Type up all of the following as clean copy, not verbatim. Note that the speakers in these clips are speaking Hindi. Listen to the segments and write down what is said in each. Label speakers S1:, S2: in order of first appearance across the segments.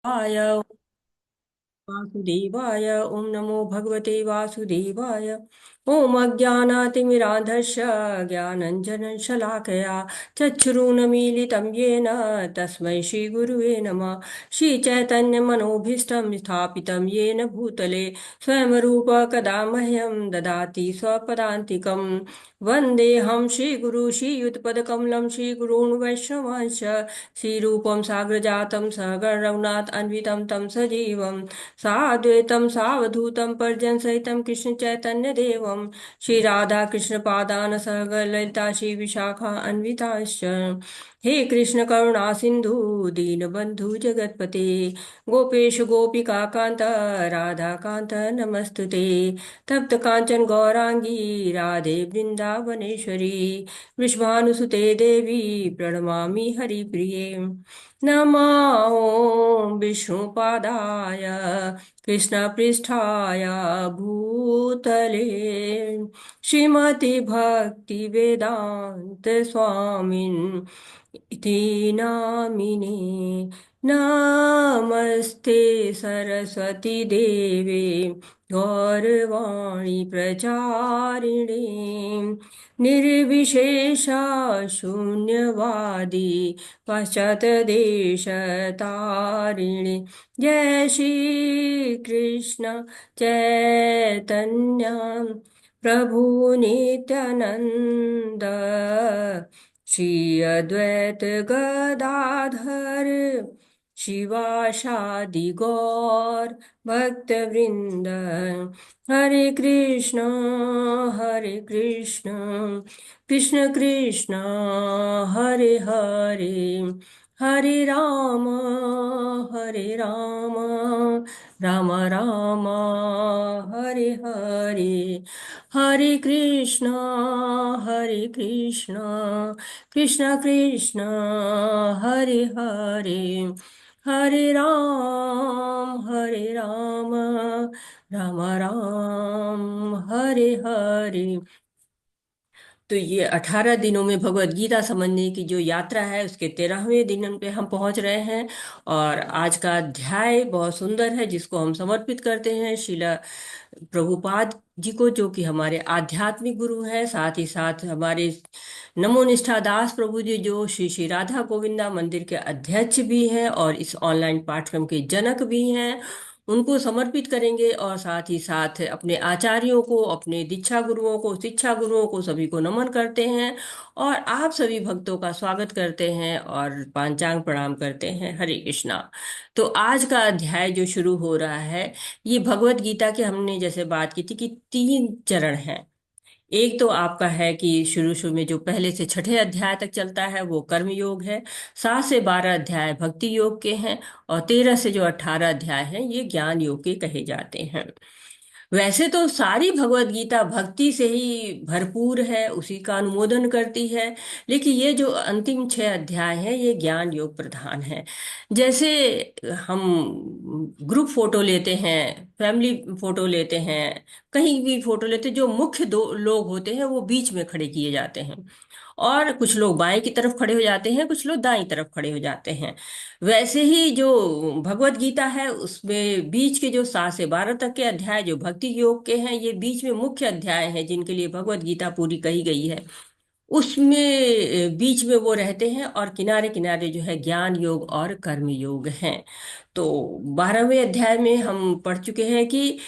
S1: आय वासुदेवाय ओम नमो भगवते वासुदेवाय ओम अज्ञानातिमिरान्धस्य ज्ञानञ्जनशलाकया चक्षुरुन्मीलितं येन तस्मै श्रीगुरुवे नमः। श्रीचैतन्यमनोभीष्टं स्थापितं येन भूतले स्वयं रूप कदा मह्यं ददाति स्वपदान्तिकं। वन्देऽहं श्रीगुरु श्रीयुतपदकमलं श्रीगुरून् वैष्णवांश्च श्रीरूपं साग्रजातं सहगण रघुनाथ अन्वितं तं सजीवम् साद्वैतं सावधूतं पर्जनसहितं कृष्ण चैतन्य देवं श्री राधा कृष्ण पादान सहग ललिता श्री विशाखा अन्विताश्च। हे कृष्ण करुणा सिंधु दीनबंधु जगतपते गोपेश गोपिका कांत राधा कांत नमस्तुते। तप्त कांचन गौरांगी राधे वृंदावनेश्वरी वृषभानुसुते देवी प्रणमामि हरिप्रिये। नमो विष्णुपादाय कृष्णपृष्ठाय भूतले श्रीमति भक्ति वेदांत स्वामिन् इति नामिने। नमस्ते सरस्वती देवे गौरवाणी प्रचारिणे निर्विशेषा शून्यवादी पाश्चात्यदेशतारिणे। जय श्री कृष्ण चैतन्य प्रभु नित्यानंद श्री अद्वैत गदाधर शिवासादि गौर भक्तवृंद। हरे कृष्ण कृष्ण कृष्ण हरे हरे हरे राम राम राम हरे हरे। हरे कृष्ण कृष्ण कृष्ण हरे हरे हरे राम राम राम हरे हरे। तो ये 18 दिनों में भगवत गीता समझने की जो यात्रा है उसके 13वें दिन पे हम पहुंच रहे हैं। और आज का अध्याय बहुत सुंदर है जिसको हम समर्पित करते हैं शिला प्रभुपाद जी को, जो कि हमारे आध्यात्मिक गुरु हैं, साथ ही साथ हमारे नमोनिष्ठा दास प्रभु जी जो श्री श्री राधा गोविंदा मंदिर के अध्यक्ष भी हैं और इस ऑनलाइन पाठ्यक्रम के जनक भी हैं। उनको समर्पित करेंगे और साथ ही साथ अपने आचार्यों को, अपने दीक्षा गुरुओं को, शिक्षा गुरुओं को, सभी को नमन करते हैं और आप सभी भक्तों का स्वागत करते हैं और पांचांग प्रणाम करते हैं। हरे कृष्णा। तो आज का अध्याय जो शुरू हो रहा है, ये भगवत गीता के हमने जैसे बात की थी कि 3 चरण हैं। एक तो आपका है कि शुरू शुरू में जो पहले से छठे अध्याय तक चलता है वो कर्म योग है। 7 से 12 अध्याय भक्ति योग के हैं और 13 से जो 18 अध्याय हैं ये ज्ञान योग के कहे जाते हैं। वैसे तो सारी भगवत गीता भक्ति से ही भरपूर है, उसी का अनुमोदन करती है, लेकिन ये जो अंतिम 6 अध्याय हैं ये ज्ञान योग प्रधान है। जैसे हम ग्रुप फोटो लेते हैं, फैमिली फोटो लेते हैं, कहीं भी फोटो लेते हैं, जो मुख्य दो लोग होते हैं वो बीच में खड़े किए जाते हैं और कुछ लोग बाएं की तरफ खड़े हो जाते हैं, कुछ लोग दाईं तरफ खड़े हो जाते हैं। वैसे ही जो भगवत गीता है उसमें बीच के जो 7 से 12 तक के अध्याय जो भक्ति योग के हैं ये बीच में मुख्य अध्याय हैं जिनके लिए भगवत गीता पूरी कही गई है। उसमें बीच में वो रहते हैं और किनारे किनारे जो है ज्ञान योग और कर्म योग हैं। तो 12वें अध्याय में हम पढ़ चुके हैं कि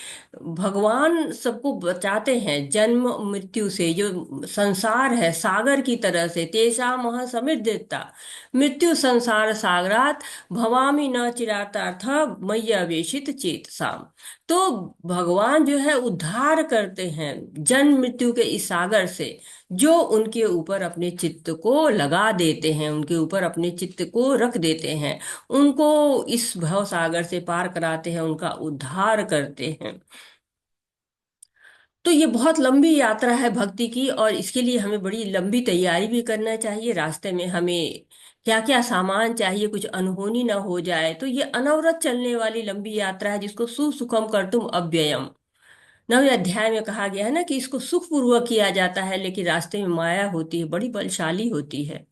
S1: भगवान सबको बचाते हैं जन्म मृत्यु से। जो संसार है सागर की तरह से, तेषा महा समुद्रता मृत्यु संसार सागरात भवामि न चिरातार्थ मय्या वेशित चेतसाम। तो भगवान जो है उद्धार करते हैं जन्म मृत्यु के इस सागर से, जो उनके ऊपर अपने चित्त को लगा देते हैं, उनके ऊपर अपने चित्त को रख देते हैं, उनको इस भव सागर से पार कराते हैं, उनका उद्धार करते हैं। तो ये बहुत लंबी यात्रा है भक्ति की और इसके लिए हमें बड़ी लंबी तैयारी भी करना चाहिए। रास्ते में हमें क्या क्या सामान चाहिए, कुछ अनहोनी ना हो जाए। तो ये अनवरत चलने वाली लंबी यात्रा है जिसको सुसुखम कर्तुम अव्ययम 9वें अध्याय में कहा गया है ना कि इसको सुखपूर्वक किया जाता है, लेकिन रास्ते में माया होती है, बड़ी बलशाली होती है।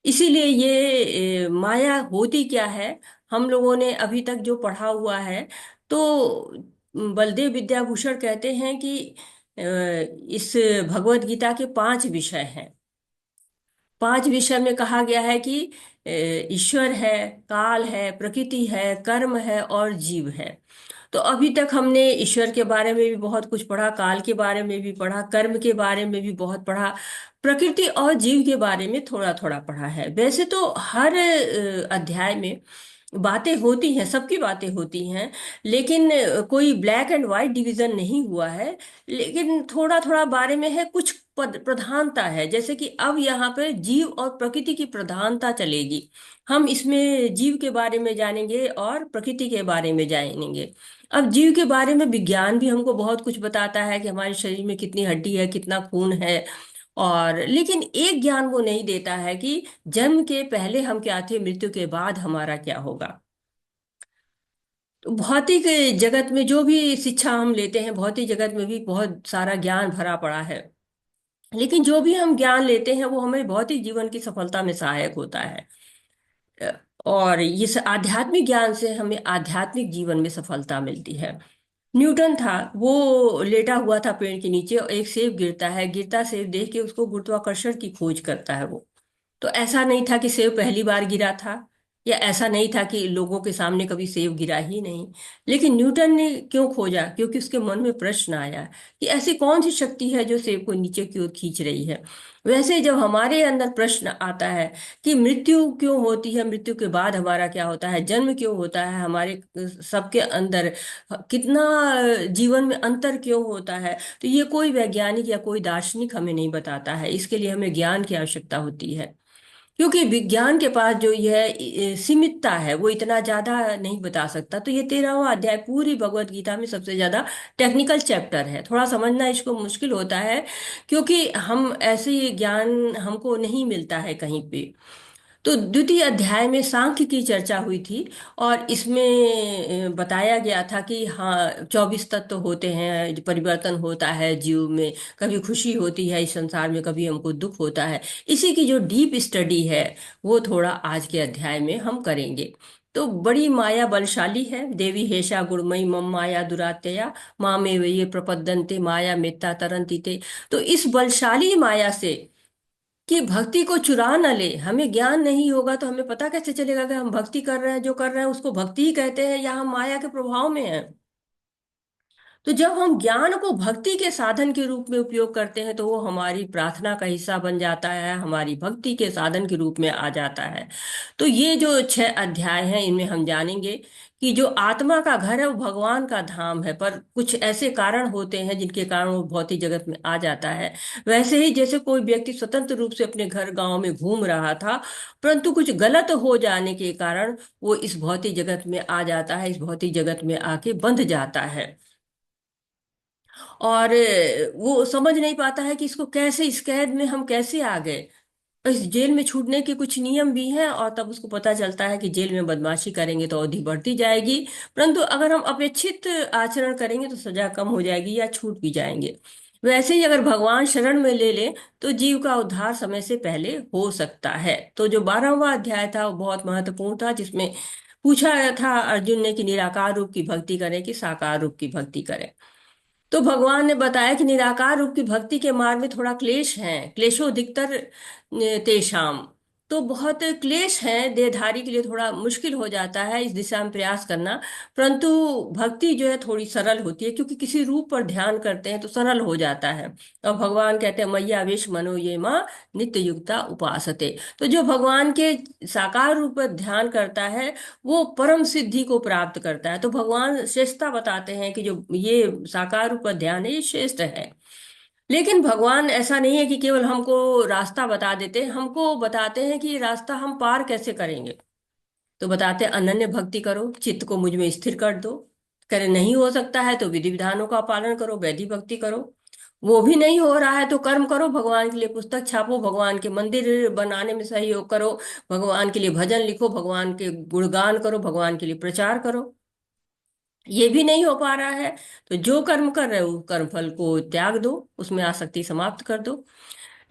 S1: इसीलिए ये माया होती क्या है, हम लोगों ने अभी तक जो पढ़ा हुआ है, तो बलदेव विद्याभूषण कहते हैं कि इस भगवत गीता के 5 विषय हैं। 5 विषय में कहा गया है कि ईश्वर है, काल है, प्रकृति है, कर्म है और जीव है। तो अभी तक हमने ईश्वर के बारे में भी बहुत कुछ पढ़ा, काल के बारे में भी पढ़ा, कर्म के बारे में भी बहुत पढ़ा, प्रकृति और जीव के बारे में थोड़ा थोड़ा पढ़ा है। वैसे तो हर अध्याय में बातें होती हैं, सबकी बातें होती हैं, लेकिन कोई ब्लैक एंड व्हाइट डिवीजन नहीं हुआ है। लेकिन थोड़ा थोड़ा बारे में है, कुछ प्रधानता है। जैसे कि अब यहाँ पे जीव और प्रकृति की प्रधानता चलेगी। हम इसमें जीव के बारे में जानेंगे और प्रकृति के बारे में जानेंगे। अब जीव के बारे में विज्ञान भी हमको बहुत कुछ बताता है कि हमारे शरीर में कितनी हड्डी है, कितना खून है। और लेकिन एक ज्ञान वो नहीं देता है कि जन्म के पहले हम क्या थे, मृत्यु के बाद हमारा क्या होगा। तो भौतिक जगत में जो भी शिक्षा हम लेते हैं, भौतिक जगत में भी बहुत सारा ज्ञान भरा पड़ा है। लेकिन जो भी हम ज्ञान लेते हैं वो हमें भौतिक जीवन की सफलता में सहायक होता है। अ, और इस आध्यात्मिक ज्ञान से हमें आध्यात्मिक जीवन में सफलता मिलती है। न्यूटन था, वो लेटा हुआ था पेड़ के नीचे और एक सेब गिरता है, गिरता सेब देख के उसको गुरुत्वाकर्षण की खोज करता है वो। तो ऐसा नहीं था कि सेब पहली बार गिरा था, या ऐसा नहीं था कि लोगों के सामने कभी सेब गिरा ही नहीं। लेकिन न्यूटन ने क्यों खोजा? क्योंकि उसके मन में प्रश्न आया कि ऐसी कौन सी शक्ति है जो सेब को नीचे की ओर खींच रही है। वैसे जब हमारे अंदर प्रश्न आता है कि मृत्यु क्यों होती है, मृत्यु के बाद हमारा क्या होता है, जन्म क्यों होता है, हमारे सबके अंदर कितना जीवन में अंतर क्यों होता है, तो ये कोई वैज्ञानिक या कोई दार्शनिक हमें नहीं बताता है। इसके लिए हमें ज्ञान की आवश्यकता होती है। क्योंकि विज्ञान के पास जो यह सीमितता है, वो इतना ज्यादा नहीं बता सकता। तो ये 13वां अध्याय पूरी भगवत गीता में सबसे ज्यादा टेक्निकल चैप्टर है। थोड़ा समझना इसको मुश्किल होता है, क्योंकि हम ऐसे ज्ञान हमको नहीं मिलता है कहीं पे। तो द्वितीय अध्याय में सांख्य की चर्चा हुई थी। और इसमें बताया गया था कि हाँ, 24 तत्व होते हैं, परिवर्तन होता है जीव में, कभी खुशी होती है इस संसार में, कभी हमको दुख होता है। इसी की जो डीप स्टडी है वो थोड़ा आज के अध्याय में हम करेंगे। तो बड़ी माया बलशाली है, देवी हेषा गुणमयी मम माया दुरात्यया मामे वे ये प्रपद्यन्ते माया मित्ता तरन्ति। तो इस बलशाली माया से कि भक्ति को चुरा न ले। हमें ज्ञान नहीं होगा तो हमें पता कैसे चलेगा कि हम भक्ति कर रहे हैं, जो कर रहे हैं उसको भक्ति ही कहते हैं या हम माया के प्रभाव में हैं। तो जब हम ज्ञान को भक्ति के साधन के रूप में उपयोग करते हैं तो वो हमारी प्रार्थना का हिस्सा बन जाता है, हमारी भक्ति के साधन के रूप में आ जाता है। तो ये जो 6 अध्याय हैं इनमें हम जानेंगे कि जो आत्मा का घर है वो भगवान का धाम है, पर कुछ ऐसे कारण होते हैं जिनके कारण वो भौतिक जगत में आ जाता है। वैसे ही जैसे कोई व्यक्ति स्वतंत्र रूप से अपने घर गांव में घूम रहा था, परंतु कुछ गलत हो जाने के कारण वो इस भौतिक जगत में आ जाता है, इस भौतिक जगत में आके बंध जाता है। और वो समझ नहीं पाता है कि इसको कैसे, इस कैद में हम कैसे आ गए। इस जेल में छूटने के कुछ नियम भी हैं, और तब उसको पता चलता है कि जेल में बदमाशी करेंगे तो अवधि बढ़ती जाएगी, परंतु अगर हम अपेक्षित आचरण करेंगे तो सजा कम हो जाएगी या छूट भी जाएंगे। वैसे ही अगर भगवान शरण में ले ले तो जीव का उद्धार समय से पहले हो सकता है। तो जो 12वां अध्याय था वो बहुत महत्वपूर्ण था, जिसमें पूछा गया था अर्जुन ने कि निराकार रूप की भक्ति करें कि साकार रूप की भक्ति करें। तो भगवान ने बताया कि निराकार रूप की भक्ति के मार्ग में थोड़ा क्लेश है, क्लेशोधिकतर तेषाम। तो बहुत क्लेश है, देहधारी के लिए थोड़ा मुश्किल हो जाता है इस दिशा में प्रयास करना। परंतु भक्ति जो है थोड़ी सरल होती है, क्योंकि किसी रूप पर ध्यान करते हैं तो सरल हो जाता है। और भगवान कहते हैं मय्यावेश मनो ये माँ नित्य युक्ता उपासते। तो जो भगवान के साकार रूप पर ध्यान करता है वो परम सिद्धि को प्राप्त करता है। तो भगवान श्रेष्ठता बताते हैं कि जो ये साकार रूप पर ध्यान है ये श्रेष्ठ है। लेकिन भगवान ऐसा नहीं है कि केवल हमको रास्ता बता देते हैं, हमको बताते हैं कि ये रास्ता हम पार कैसे करेंगे। तो बताते हैं अनन्य भक्ति करो, चित्त को मुझ में स्थिर कर दो। करे नहीं हो सकता है तो विधि विधानों का पालन करो, वैधि भक्ति करो। वो भी नहीं हो रहा है तो कर्म करो, भगवान के लिए पुस्तक छापो, भगवान के मंदिर बनाने में सहयोग करो, भगवान के लिए भजन लिखो, भगवान के गुणगान करो, भगवान के लिए प्रचार करो। ये भी नहीं हो पा रहा है तो जो कर्म कर रहे हो कर्म फल को त्याग दो, उसमें आसक्ति समाप्त कर दो।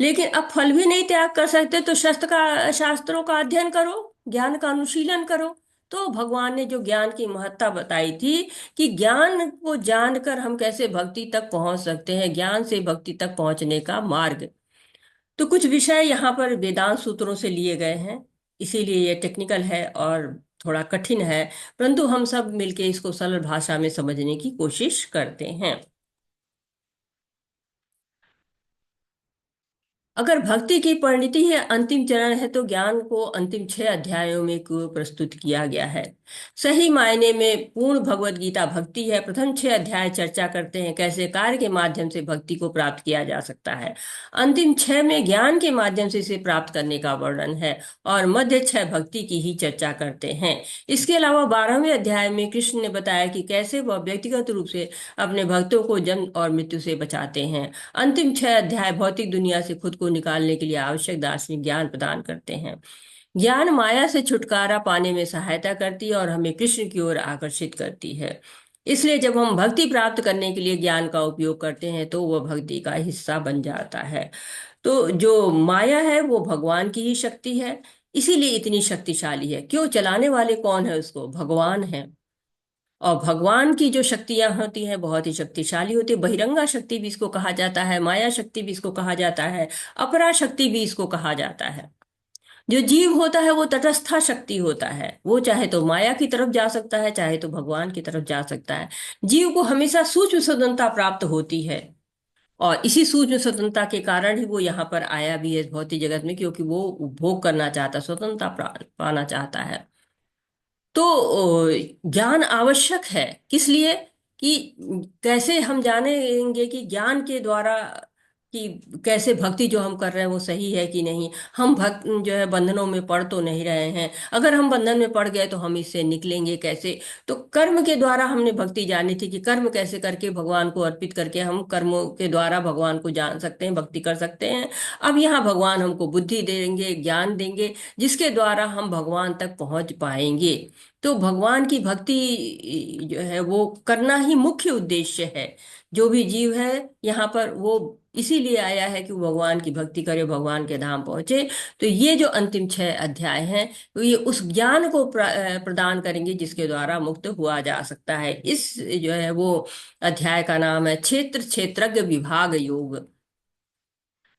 S1: लेकिन अब फल भी नहीं त्याग कर सकते तो शास्त्रों का अध्ययन करो, ज्ञान का अनुशीलन करो। तो भगवान ने जो ज्ञान की महत्ता बताई थी कि ज्ञान को जानकर हम कैसे भक्ति तक पहुंच सकते हैं, ज्ञान से भक्ति तक पहुंचने का मार्ग। तो कुछ विषय यहाँ पर वेदांत सूत्रों से लिए गए हैं, इसीलिए ये टेक्निकल है और थोड़ा कठिन है, परंतु हम सब मिलके इसको सरल भाषा में समझने की कोशिश करते हैं। अगर भक्ति की परिणति ही अंतिम चरण है तो ज्ञान को अंतिम 6 अध्यायों में क्यों प्रस्तुत किया गया है। सही मायने में पूर्ण भगवत गीता भक्ति है। प्रथम 6 अध्याय चर्चा करते हैं कैसे कार्य के माध्यम से भक्ति को प्राप्त किया जा सकता है। अंतिम 6 में ज्ञान के माध्यम से इसे प्राप्त करने का वर्णन है और मध्य 6 भक्ति की ही चर्चा करते हैं। इसके अलावा 12वें अध्याय में कृष्ण ने बताया कि कैसे वह व्यक्तिगत रूप से अपने भक्तों को जन्म और मृत्यु से बचाते हैं। अंतिम 6 अध्याय भौतिक दुनिया से खुद को निकालने के लिए आवश्यक दार्शनिक ज्ञान प्रदान करते हैं। ज्ञान माया से छुटकारा पाने में सहायता करती है और हमें कृष्ण की ओर आकर्षित करती है। इसलिए जब हम भक्ति प्राप्त करने के लिए ज्ञान का उपयोग करते हैं तो वह भक्ति का हिस्सा बन जाता है। तो जो माया है वो भगवान की ही शक्ति है, इसीलिए इतनी शक्तिशाली है। क्यों? चलाने वाले कौन है उसको? भगवान है। और भगवान की जो शक्तियां होती हैं बहुत ही शक्तिशाली होती है। बहिरंगा शक्ति भी इसको कहा जाता है, माया शक्ति भी इसको कहा जाता है, अपरा शक्ति भी इसको कहा जाता है। जो जीव होता है वो तटस्था शक्ति होता है, वो चाहे तो माया की तरफ जा सकता है, चाहे तो भगवान की तरफ जा सकता है। जीव को हमेशा सूक्ष्म स्वतंत्रता प्राप्त होती है और इसी सूक्ष्म स्वतंत्रता के कारण ही वो यहाँ पर आया भी है इस भौतिक जगत में, क्योंकि वो उपभोग करना चाहता, स्वतंत्रता पाना चाहता है। तो ज्ञान आवश्यक है। किस लिए? कि कैसे हम जानेंगे कि ज्ञान के द्वारा कि कैसे भक्ति जो हम कर रहे हैं वो सही है कि नहीं। हम भक्त जो है बंधनों में पड़ तो नहीं रहे हैं। अगर हम बंधन में पड़ गए तो हम इससे निकलेंगे कैसे? तो कर्म के द्वारा हमने भक्ति जानी थी कि कर्म कैसे करके भगवान को अर्पित करके हम कर्मों के द्वारा भगवान को जान सकते हैं, भक्ति कर सकते हैं। अब यहाँ भगवान हमको बुद्धि देंगे, ज्ञान देंगे, जिसके द्वारा हम भगवान तक पहुंच पाएंगे। तो भगवान की भक्ति जो है वो करना ही मुख्य उद्देश्य है। जो भी जीव है यहाँ पर वो इसीलिए आया है कि वो भगवान की भक्ति करे, भगवान के धाम पहुंचे। तो ये जो अंतिम 6 अध्याय हैं तो ये उस ज्ञान को प्रदान करेंगे जिसके द्वारा मुक्त हुआ जा सकता है। इस जो है वो अध्याय का नाम है क्षेत्र क्षेत्रज्ञ विभाग योग।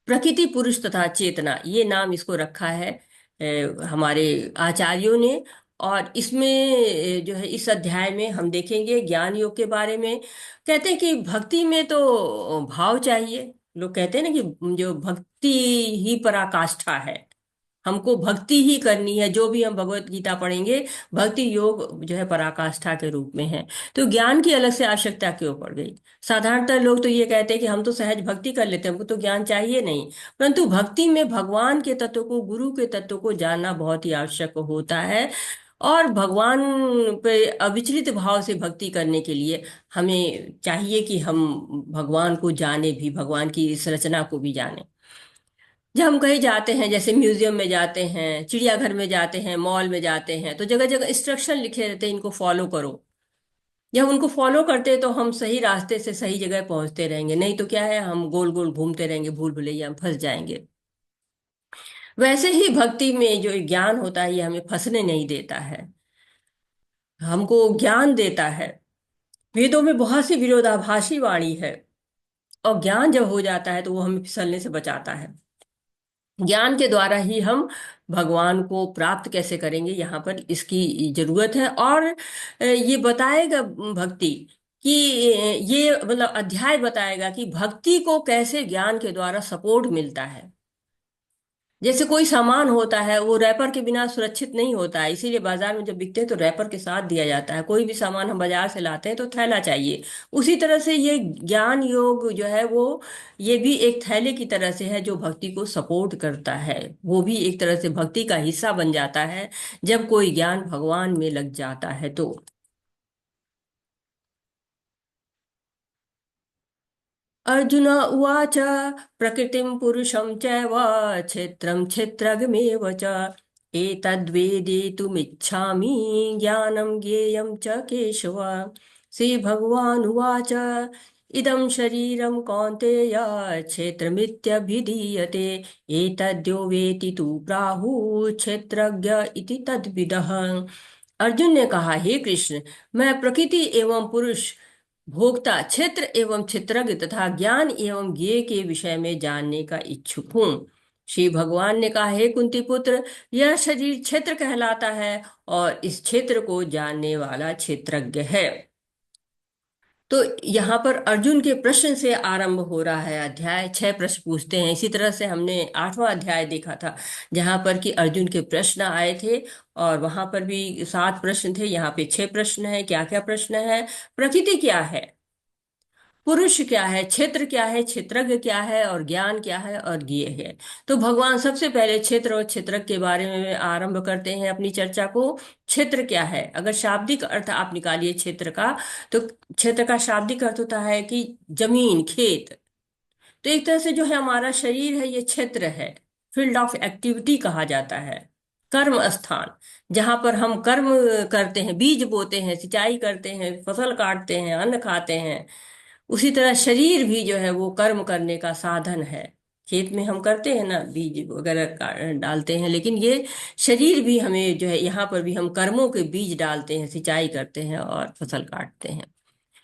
S1: प्रकृति पुरुष तथा चेतना, ये नाम इसको रखा है हमारे आचार्यों ने। और इसमें जो है इस अध्याय में हम देखेंगे ज्ञान योग के बारे में। कहते हैं कि भक्ति में तो भाव चाहिए। लोग कहते हैं ना कि जो भक्ति ही पराकाष्ठा है, हमको भक्ति ही करनी है। जो भी हम भगवत गीता पढ़ेंगे, भक्ति योग जो है पराकाष्ठा के रूप में है। तो ज्ञान की अलग से आवश्यकता क्यों पड़ गई? साधारणतः लोग तो ये कहते हैं कि हम तो सहज भक्ति कर लेते हैं, हमको तो ज्ञान चाहिए नहीं। परंतु भक्ति में भगवान के तत्व को, गुरु के तत्व को जानना बहुत ही आवश्यक होता है। और भगवान पे अविचलित भाव से भक्ति करने के लिए हमें चाहिए कि हम भगवान को जाने भी, भगवान की इस रचना को भी जाने। जब हम कहीं जाते हैं, जैसे म्यूजियम में जाते हैं, चिड़ियाघर में जाते हैं, मॉल में जाते हैं, तो जगह जगह इंस्ट्रक्शन लिखे रहते हैं, इनको फॉलो करो। जब उनको फॉलो करते हैं तो हम सही रास्ते से सही जगह पहुंचते रहेंगे, नहीं तो क्या है, हम गोल गोल घूमते रहेंगे, भूल भुलैया हम फंस जाएंगे। वैसे ही भक्ति में जो ज्ञान होता है ये हमें फंसने नहीं देता है, हमको ज्ञान देता है। वेदों में बहुत सी विरोधाभासी वाणी है और ज्ञान जब हो जाता है तो वो हमें फिसलने से बचाता है। ज्ञान के द्वारा ही हम भगवान को प्राप्त कैसे करेंगे, यहाँ पर इसकी जरूरत है। और ये बताएगा भक्ति कि ये मतलब अध्याय बताएगा कि भक्ति को कैसे ज्ञान के द्वारा सपोर्ट मिलता है। जैसे कोई सामान होता है वो रैपर के बिना सुरक्षित नहीं होता है, इसीलिए बाजार में जब बिकते हैं तो रैपर के साथ दिया जाता है। कोई भी सामान हम बाजार से लाते हैं तो थैला चाहिए। उसी तरह से ये ज्ञान योग जो है वो ये भी एक थैले की तरह से है जो भक्ति को सपोर्ट करता है। वो भी एक तरह से भक्ति का हिस्सा बन जाता है जब कोई ज्ञान भगवान में लग जाता है तो। अर्जुन उवाच प्रकृतिं पुरुषं चैव क्षेत्रं क्षेत्रज्ञमेव च एतद्वेदितुमिच्छामि ज्ञानं ज्ञेयं च केशव। श्रीभगवानुवाच इदं शरीरं कौन्तेय क्षेत्रमित्यभिधीयते एतद्यो वेति तु प्राहुः क्षेत्रज्ञ इति तद्विदः। अर्जुन ने कहा, हे कृष्ण, मैं प्रकृति एवं पुरुष, भोक्ता, क्षेत्र एवं क्षेत्रज्ञ तथा ज्ञान एवं ज्ञेय के विषय में जानने का इच्छुक हूँ। श्री भगवान ने कहा, हे कुंती पुत्र, यह शरीर क्षेत्र कहलाता है और इस क्षेत्र को जानने वाला क्षेत्रज्ञ है। तो यहाँ पर अर्जुन के प्रश्न से आरंभ हो रहा है अध्याय। 6 प्रश्न पूछते हैं। इसी तरह से हमने 8वां अध्याय देखा था, जहाँ पर कि अर्जुन के प्रश्न आए थे, और वहां पर भी 7 प्रश्न थे। यहाँ पे 6 प्रश्न है। क्या क्या प्रश्न है? प्रकृति क्या है, पुरुष क्या है, क्षेत्र क्या है, क्षेत्रज्ञ क्या है, और ज्ञान क्या है और ज्ञेय है। तो भगवान सबसे पहले क्षेत्र और क्षेत्रज्ञ के बारे में आरंभ करते हैं अपनी चर्चा को। क्षेत्र क्या है? अगर शाब्दिक अर्थ आप निकालिए क्षेत्र का, तो क्षेत्र का शाब्दिक अर्थ होता है कि जमीन, खेत। तो एक तरह से जो है हमारा शरीर है, ये क्षेत्र है। फील्ड ऑफ एक्टिविटी कहा जाता है, कर्म स्थान, जहां पर हम कर्म करते हैं, बीज बोते हैं, सिंचाई करते हैं, फसल काटते हैं, अन्न खाते हैं। उसी तरह शरीर भी जो है वो कर्म करने का साधन है। खेत में हम करते हैं ना, बीज वगैरह डालते हैं, लेकिन ये शरीर भी हमें जो है, यहाँ पर भी हम कर्मों के बीज डालते हैं, सिंचाई करते हैं और फसल काटते हैं।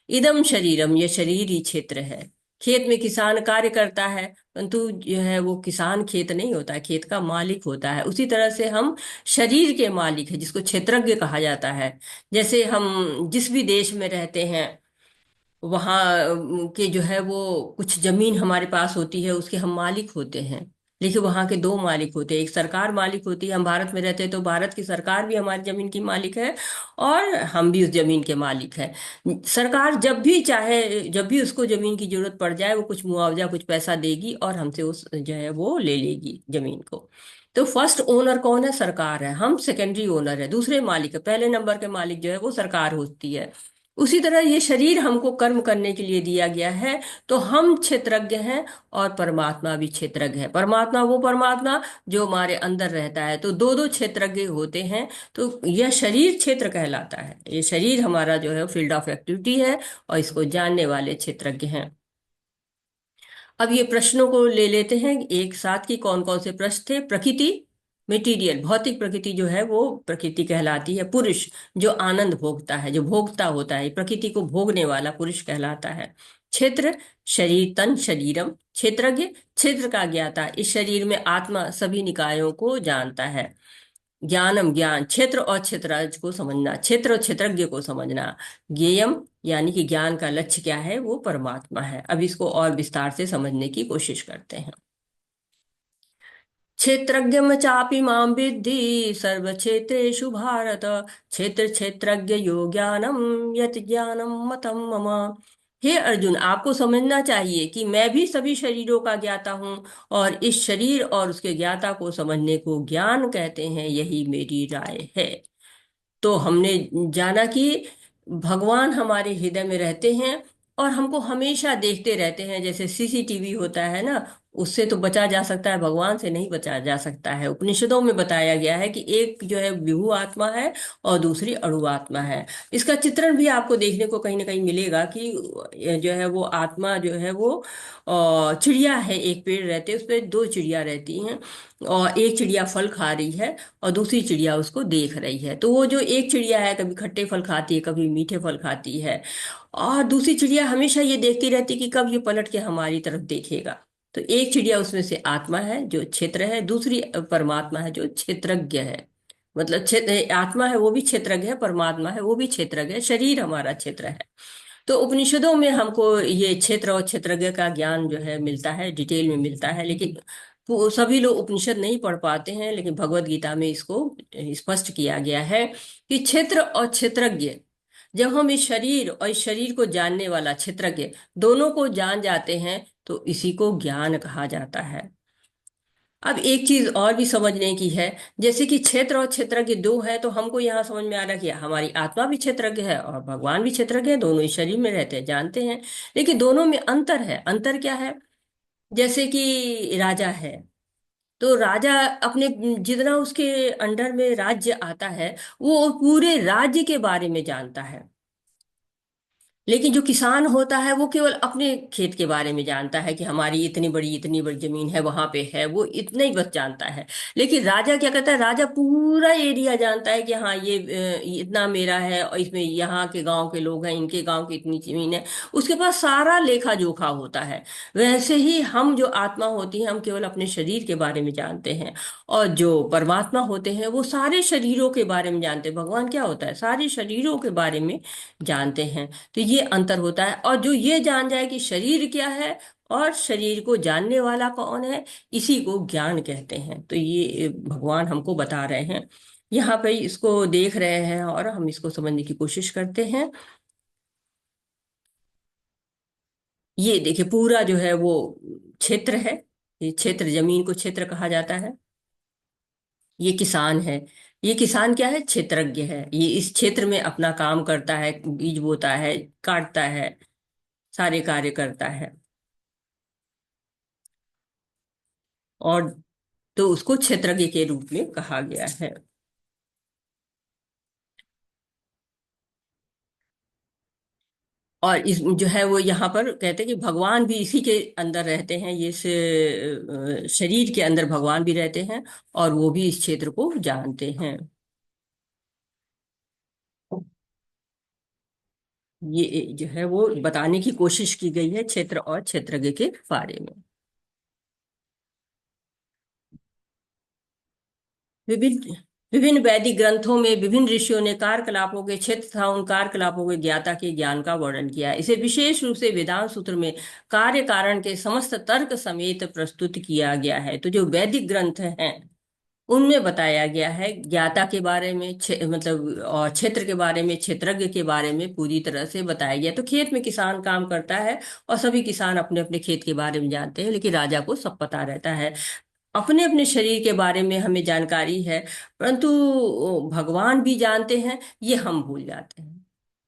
S1: इदम शरीरम, ये शरीर ही क्षेत्र है। खेत में किसान कार्य करता है, परंतु जो है वो किसान खेत नहीं होता है, खेत का मालिक होता है। उसी तरह से हम शरीर के मालिक है, जिसको क्षेत्रज्ञ कहा जाता है। जैसे हम जिस भी देश में रहते हैं, वहाँ के जो है वो कुछ जमीन हमारे पास होती है, उसके हम मालिक होते हैं। लेकिन वहाँ के 2 मालिक होते हैं। एक सरकार मालिक होती है, हम भारत में रहते हैं तो भारत की सरकार भी हमारी जमीन की मालिक है, और हम भी उस जमीन के मालिक हैं। सरकार जब भी चाहे, जब भी उसको जमीन की जरूरत पड़ जाए, वो कुछ मुआवजा, कुछ पैसा देगी और हमसे उस जो है वो ले लेगी जमीन को। तो फर्स्ट ओनर कौन है? सरकार है। हम सेकेंडरी ओनर है, दूसरे मालिक है। पहले नंबर के मालिक जो है वो सरकार होती है। उसी तरह ये शरीर हमको कर्म करने के लिए दिया गया है। तो हम क्षेत्रज्ञ हैं और परमात्मा भी क्षेत्रज्ञ है। परमात्मा वो परमात्मा जो हमारे अंदर रहता है। तो दो दो क्षेत्रज्ञ होते हैं। तो यह शरीर क्षेत्र कहलाता है। ये शरीर हमारा जो है फील्ड ऑफ एक्टिविटी है, और इसको जानने वाले क्षेत्रज्ञ हैं। अब ये प्रश्नों को ले लेते हैं एक साथ, कि कौन कौन से प्रश्न थे। प्रकृति, मेटीरियल, भौतिक प्रकृति जो है वो प्रकृति कहलाती है। पुरुष, जो आनंद भोगता है, जो भोगता होता है, प्रकृति को भोगने वाला पुरुष कहलाता है। क्षेत्र, शरीर, तन, शरीरम। क्षेत्रज्ञ, क्षेत्र का ज्ञाता, इस शरीर में आत्मा सभी निकायों को जानता है। ज्ञानम, ज्ञान, क्षेत्र और क्षेत्रज को समझना, क्षेत्र और क्षेत्रज्ञ को समझना। ज्ञेयम, यानी कि ज्ञान का लक्ष्य क्या है, वो परमात्मा है। अब इसको और विस्तार से समझने की कोशिश करते हैं। क्षेत्रज्ञम चापि मां विद्धि सर्व क्षेत्रेषु भारत, क्षेत्र क्षेत्रज्ञ यो ज्ञानम यत ज्ञानम मतम मम। हे अर्जुन, आपको समझना चाहिए कि मैं भी सभी शरीरों का ज्ञाता हूँ, और इस शरीर और उसके ज्ञाता को समझने को ज्ञान कहते हैं। यही मेरी राय है। तो हमने जाना कि भगवान हमारे हृदय में रहते हैं, और हमको हमेशा देखते रहते हैं। जैसे सीसीटीवी होता है ना, उससे तो बचा जा सकता है, भगवान से नहीं बचा जा सकता है। उपनिषदों में बताया गया है कि एक जो है विभु आत्मा है और दूसरी अणु आत्मा है। इसका चित्रण भी आपको देखने को कहीं ना कहीं मिलेगा कि जो है वो आत्मा जो है वो चिड़िया है। एक पेड़ रहते हैं, उस पर 2 चिड़िया रहती हैं, और एक चिड़िया फल खा रही है और दूसरी चिड़िया उसको देख रही है। तो वो जो एक चिड़िया है, कभी खट्टे फल खाती है, कभी मीठे फल खाती है, और दूसरी चिड़िया हमेशा ये देखती रहती है कि कब ये पलट के हमारी तरफ देखेगा। तो एक चिड़िया उसमें से आत्मा है जो क्षेत्र है, दूसरी परमात्मा है जो क्षेत्रज्ञ है। मतलब क्षेत्र, आत्मा है वो भी क्षेत्रज्ञ है, परमात्मा है वो भी क्षेत्रज्ञ है, शरीर हमारा क्षेत्र है। तो उपनिषदों में हमको ये क्षेत्र और क्षेत्रज्ञ का ज्ञान जो है मिलता है, डिटेल में मिलता है। लेकिन वो सभी लोग उपनिषद नहीं पढ़ पाते हैं, लेकिन भगवत गीता में इसको स्पष्ट किया गया है कि क्षेत्र और क्षेत्रज्ञ, जब हम इस शरीर और इस शरीर को जानने वाला क्षेत्रज्ञ दोनों को जान जाते हैं, तो इसी को ज्ञान कहा जाता है। अब एक चीज और भी समझने की है। जैसे कि क्षेत्र और क्षेत्रज्ञ दो है, तो हमको यहाँ समझ में आ रहा कि हमारी आत्मा भी क्षेत्रज्ञ है और भगवान भी क्षेत्रज्ञ है, दोनों इस शरीर में रहते हैं, जानते हैं। लेकिन दोनों में अंतर है। अंतर क्या है? जैसे कि राजा है, तो राजा अपने जितना उसके अंडर में राज्य आता है, वो पूरे राज्य के बारे में जानता है। लेकिन जो किसान होता है वो केवल अपने खेत के बारे में जानता है कि हमारी इतनी बड़ी जमीन है, वहां पे है, वो इतना ही बस जानता है। लेकिन राजा क्या करता है, राजा पूरा एरिया जानता है कि हाँ ये इतना मेरा है, और इसमें यहाँ के गांव के लोग हैं, इनके गांव की इतनी जमीन है। उसके पास सारा लेखा जोखा होता है। वैसे ही हम जो आत्मा होती है, हम केवल अपने शरीर के बारे में जानते हैं। और जो परमात्मा होते हैं वो सारे शरीरों के बारे में जानते हैं। भगवान क्या होता है, सारे शरीरों के बारे में जानते हैं। तो ये अंतर होता है। और जो ये जान जाए कि शरीर क्या है और शरीर को जानने वाला कौन है, इसी को ज्ञान कहते हैं। तो ये भगवान हमको बता रहे हैं, यहाँ पे इसको देख रहे हैं और हम इसको समझने की कोशिश करते हैं। ये देखिए पूरा जो है वो क्षेत्र है। ये क्षेत्र, जमीन को क्षेत्र कहा जाता है। ये किसान है। ये किसान क्या है, क्षेत्रज्ञ है। ये इस क्षेत्र में अपना काम करता है, बीज बोता है, काटता है, सारे कार्य करता है। और तो उसको क्षेत्रज्ञ के रूप में कहा गया है। और इस जो है वो यहाँ पर कहते हैं कि भगवान भी इसी के अंदर रहते हैं। ये शरीर के अंदर भगवान भी रहते हैं, और वो भी इस क्षेत्र को जानते हैं। ये जो है वो बताने की कोशिश की गई है क्षेत्र और क्षेत्रज्ञ के बारे में। विभिन्न विभिन्न वैदिक ग्रंथों में विभिन्न ऋषियों ने कार्यकलापों के क्षेत्र तथा उन कार्यकलापों के ज्ञाता के ज्ञान का वर्णन किया है। इसे विशेष रूप से वेदांत सूत्र में कार्य कारण के समस्त तर्क समेत प्रस्तुत किया गया है। तो जो वैदिक ग्रंथ हैं उनमें बताया गया है ज्ञाता के बारे में, मतलब और क्षेत्र के बारे में, क्षेत्रज्ञ के बारे में पूरी तरह से बताया गया। तो खेत में किसान काम करता है, और सभी किसान अपने अपने खेत के बारे में जानते हैं, लेकिन राजा को सब पता रहता है। अपने अपने शरीर के बारे में हमें जानकारी है, परंतु भगवान भी जानते हैं, ये हम भूल जाते हैं।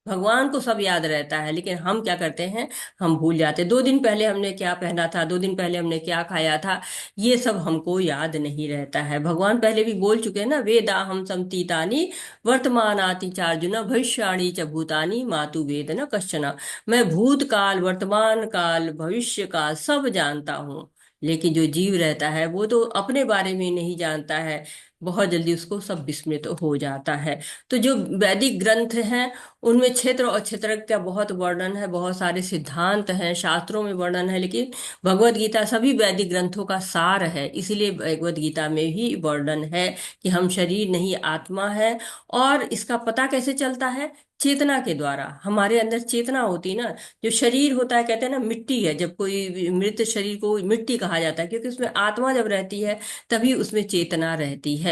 S1: भगवान को सब याद रहता है, लेकिन हम क्या करते हैं, हम भूल जाते हैं। 2 दिन पहले हमने क्या पहना था, 2 दिन पहले हमने क्या खाया था, ये सब हमको याद नहीं रहता है। भगवान पहले भी बोल चुके हैं ना, वेदा हम समतीतानी वर्तमानाति चार्जुन भविष्याणि च भूतानि मातु वेद न कश्चन। मैं भूतकाल, वर्तमान काल, भविष्य काल सब जानता हूँ। लेकिन जो जीव रहता है वो तो अपने बारे में नहीं जानता है, बहुत जल्दी उसको सब विस्मृत हो जाता है। तो जो वैदिक ग्रंथ हैं उनमें क्षेत्र और क्षेत्रज्ञ का बहुत वर्णन है, बहुत सारे सिद्धांत हैं, शास्त्रों में वर्णन है। लेकिन भगवत गीता सभी वैदिक ग्रंथों का सार है, इसीलिए भगवत गीता में भी वर्णन है कि हम शरीर नहीं आत्मा है। और इसका पता कैसे चलता है, चेतना के द्वारा। हमारे अंदर चेतना होती है ना। जो शरीर होता है, कहते हैं ना मिट्टी है, जब कोई भी मृत शरीर को मिट्टी कहा जाता है, क्योंकि उसमें आत्मा जब रहती है तभी उसमें चेतना रहती है।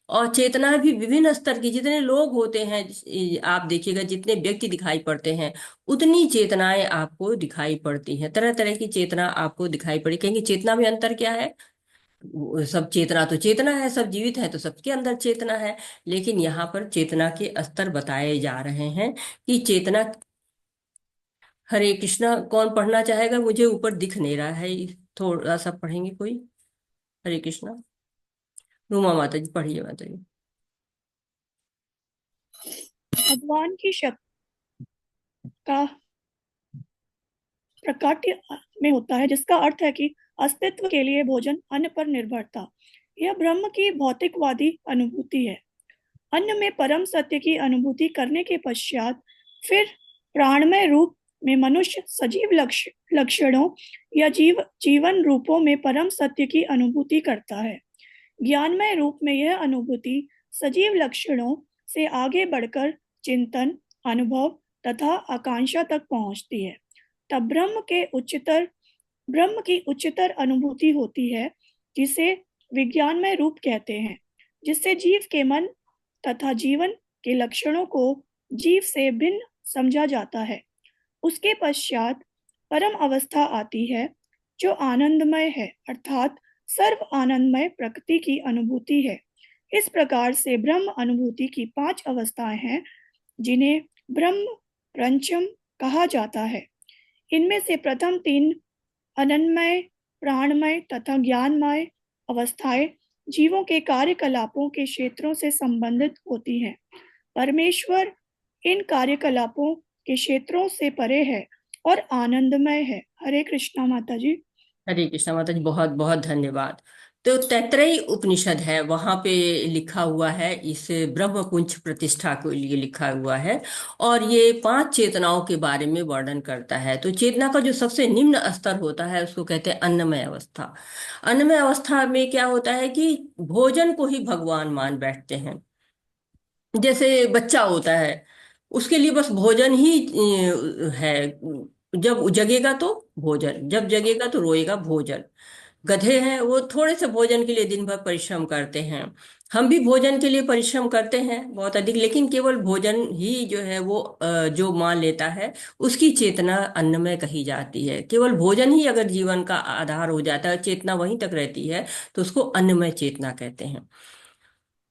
S1: और चेतना भी विभिन्न स्तर की, जितने लोग होते हैं, आप देखिएगा जितने व्यक्ति दिखाई पड़ते हैं उतनी चेतनाएं आपको दिखाई पड़ती हैं। तरह तरह की चेतना आपको दिखाई पड़ी, कहेंगे चेतना में अंतर क्या है। सब चेतना तो चेतना है, सब जीवित है तो सबके अंदर चेतना है। लेकिन यहाँ पर चेतना के स्तर बताए जा रहे हैं कि चेतना। हरे कृष्णा, कौन पढ़ना चाहेगा, मुझे ऊपर दिख नहीं रहा है। थोड़ा सा पढ़ेंगे कोई। हरे कृष्णा। रूमा माता जी पढ़िए, माता जी।
S2: भगवान की शक्ति का प्रकाट्य में होता है, जिसका अर्थ है कि अस्तित्व के लिए भोजन अन्न पर निर्भरता। यह ब्रह्म की भौतिकवादी अनुभूति है। अन्न में परम सत्य की अनुभूति करने के पश्चात फिर प्राणमय रूप में मनुष्य सजीव लक्षणों या जीवन रूपों में परम सत्य की अनुभूति करता है। ज्ञानमय रूप में यह अनुभूति सजीव लक्षणों से आगे बढ़कर चिंतन, अनुभव तथा आकांक्षा तक पहुंचती है। तब ब्रह्म की उच्चतर अनुभूति होती है, जिसे विज्ञानमय रूप कहते हैं, जिससे जीव के मन तथा जीवन के लक्षणों को जीव से भिन्न समझा जाता है। उसके पश्चात परम अवस्था आती है, जो आनंदमय है, अर्थात सर्व आनंदमय प्रकृति की अनुभूति है। इस प्रकार से ब्रह्म अनुभूति की 5 अवस्थाएं हैं, जिन्हें ब्रह्म प्रपंचम कहा जाता है। इनमें से प्रथम 3 अनन्मय, प्राणमय तथा ज्ञानमय अवस्थाएं जीवों के कार्यकलापों के क्षेत्रों से संबंधित होती हैं। परमेश्वर इन कार्यकलापों के क्षेत्रों से परे है और आनंदमय है। हरे कृष्णा माता जी।
S1: हरे कृष्णा माता जी, बहुत बहुत धन्यवाद। तो तैत्तरीय उपनिषद है, वहां पे लिखा हुआ है, इस ब्रह्म पुंछ प्रतिष्ठा के लिए लिखा हुआ है। और ये पांच चेतनाओं के बारे में वर्णन करता है। तो चेतना का जो सबसे निम्न स्तर होता है उसको कहते हैं अन्नमय अवस्था। अन्नमय अवस्था में क्या होता है कि भोजन को ही भगवान मान बैठते हैं। जैसे बच्चा होता है, उसके लिए बस भोजन ही है। जब जगेगा तो भोजन, जब जगेगा तो रोएगा भोजन। गधे हैं, वो थोड़े से भोजन के लिए दिन भर परिश्रम करते हैं। हम भी भोजन के लिए परिश्रम करते हैं बहुत अधिक, लेकिन केवल भोजन ही जो है वो जो मान लेता है उसकी चेतना अन्नमय कही जाती है। केवल भोजन ही अगर जीवन का आधार हो जाता है, चेतना वहीं तक रहती है, तो उसको अन्नमय चेतना कहते हैं।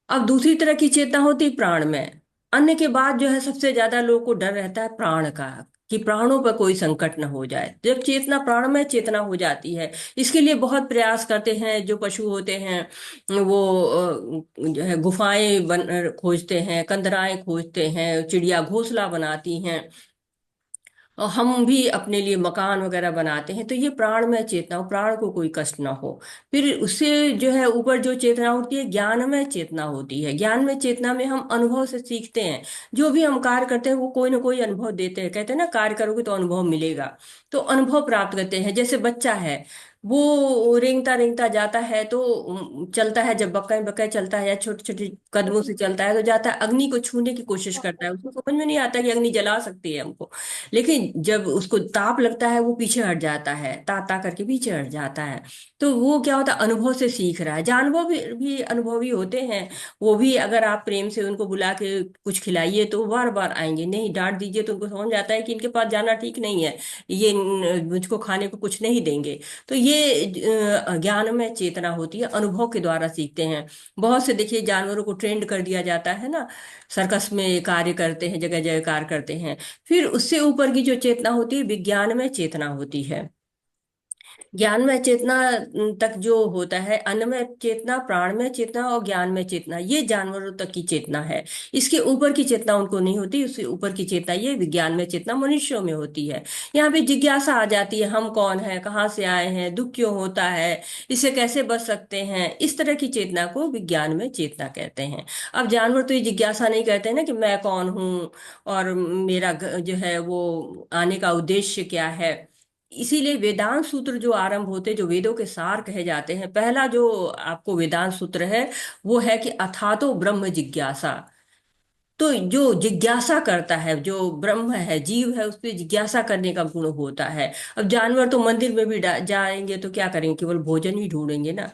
S1: अब दूसरी तरह की चेतना होती है प्राण में। अन्न के बाद जो है सबसे ज्यादा लोगों को डर रहता है प्राण का, कि प्राणों पर कोई संकट न हो जाए। जब चेतना प्राण में चेतना हो जाती है, इसके लिए बहुत प्रयास करते हैं जो पशु होते हैं। वो जो है गुफाएं बन खोजते हैं, कंदराएं खोजते हैं, चिड़िया घोंसला बनाती हैं, और हम भी अपने लिए मकान वगैरह बनाते हैं। तो ये प्राण में चेतना हो, प्राण को कोई कष्ट ना हो। फिर उससे जो है ऊपर जो चेतना होती है ज्ञान में चेतना होती है। ज्ञान में चेतना में हम अनुभव से सीखते हैं। जो भी हम कार्य करते हैं वो कोई ना कोई अनुभव देते हैं। कहते हैं ना, कार्य करोगे तो अनुभव मिलेगा। तो अनुभव प्राप्त करते हैं। जैसे बच्चा है, वो रेंगता रेंगता जाता है तो चलता है, जब बक्का बक्का चलता है या छोटे छोटे कदमों से चलता है तो जाता है, अग्नि को छूने की कोशिश करता है। उसको समझ में नहीं आता कि अग्नि जला सकती है हमको। लेकिन जब उसको ताप लगता है वो पीछे हट जाता है, ता ता करके पीछे हट जाता है। तो वो क्या होता है, अनुभव से सीख रहा है। जानवर भी अनुभवी होते हैं। वो भी अगर आप प्रेम से उनको बुला के कुछ खिलाइए तो वो बार बार आएंगे। नहीं, डांट दीजिए तो उनको समझ आता है कि इनके पास जाना ठीक नहीं है, ये मुझको खाने को कुछ नहीं देंगे। तो ये ज्ञान में चेतना होती है, अनुभव के द्वारा सीखते हैं। बहुत से देखिए जानवरों को ट्रेंड कर दिया जाता है ना, सर्कस में कार्य करते हैं, जगह जगह कार्य करते हैं। फिर उससे ऊपर की जो चेतना होती है विज्ञान में चेतना होती है। ज्ञान में चेतना तक जो होता है, अन्न में चेतना, प्राण में चेतना और ज्ञान में चेतना, ये जानवरों तक की चेतना है। इसके ऊपर की चेतना उनको नहीं होती। उससे ऊपर की चेतना ये विज्ञान में चेतना मनुष्यों में होती है। यहाँ पे जिज्ञासा आ जाती है, हम कौन है, कहाँ से आए हैं, दुख क्यों होता है, इससे कैसे बच सकते हैं। इस तरह की चेतना को विज्ञान में चेतना कहते हैं। अब जानवर तो ये जिज्ञासा नहीं करते ना कि मैं कौन हूँ और मेरा जो है वो आने का उद्देश्य क्या है। इसीलिए वेदांत सूत्र जो आरंभ होते, जो वेदों के सार कहे जाते हैं, पहला जो आपको वेदांत सूत्र है वो है कि अथातो ब्रह्म जिज्ञासा। तो जो जिज्ञासा करता है, जो ब्रह्म है, जीव है, उस पर जिज्ञासा करने का गुण होता है। अब जानवर तो मंदिर में भी जाएंगे तो क्या करेंगे, केवल भोजन ही ढूंढेंगे ना।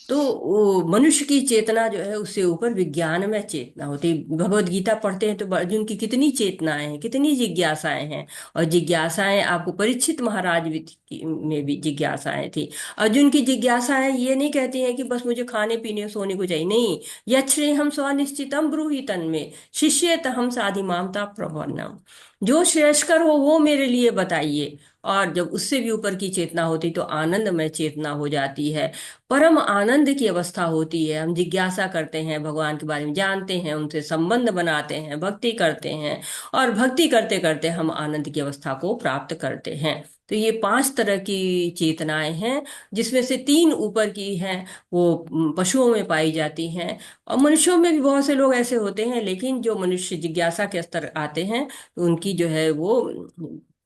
S1: तो वो मनुष्य की चेतना जो है उससे ऊपर विज्ञान में चेतना होती है। भगवत गीता पढ़ते हैं तो अर्जुन की कितनी चेतनाएं हैं, कितनी जिज्ञासाएं हैं। और जिज्ञासाएं आपको परीक्षित महाराज में भी जिज्ञासाएं थी। अर्जुन की जिज्ञासाएं ये नहीं कहती हैं कि बस मुझे खाने पीने सोने को चाहिए, नहीं। यच्छ्रे हम स्वनिश्चितम ब्रूहि तन्मे शिष्येत हम साधि मामता प्रपन्नम। जो श्रेयस्कर हो वो मेरे लिए बताइए। और जब उससे भी ऊपर की चेतना होती तो आनंदमय चेतना हो जाती है। परम आनंद की अवस्था होती है। हम जिज्ञासा करते हैं, भगवान के बारे में जानते हैं, उनसे संबंध बनाते हैं, भक्ति करते हैं। और भक्ति करते करते हम आनंद की अवस्था को प्राप्त करते हैं। तो ये पांच तरह की चेतनाएं हैं, जिसमें से तीन ऊपर की हैं, वो पशुओं में पाई जाती हैं। और मनुष्यों में भी बहुत से लोग ऐसे होते हैं, लेकिन जो मनुष्य जिज्ञासा के स्तर आते हैं तो उनकी जो है वो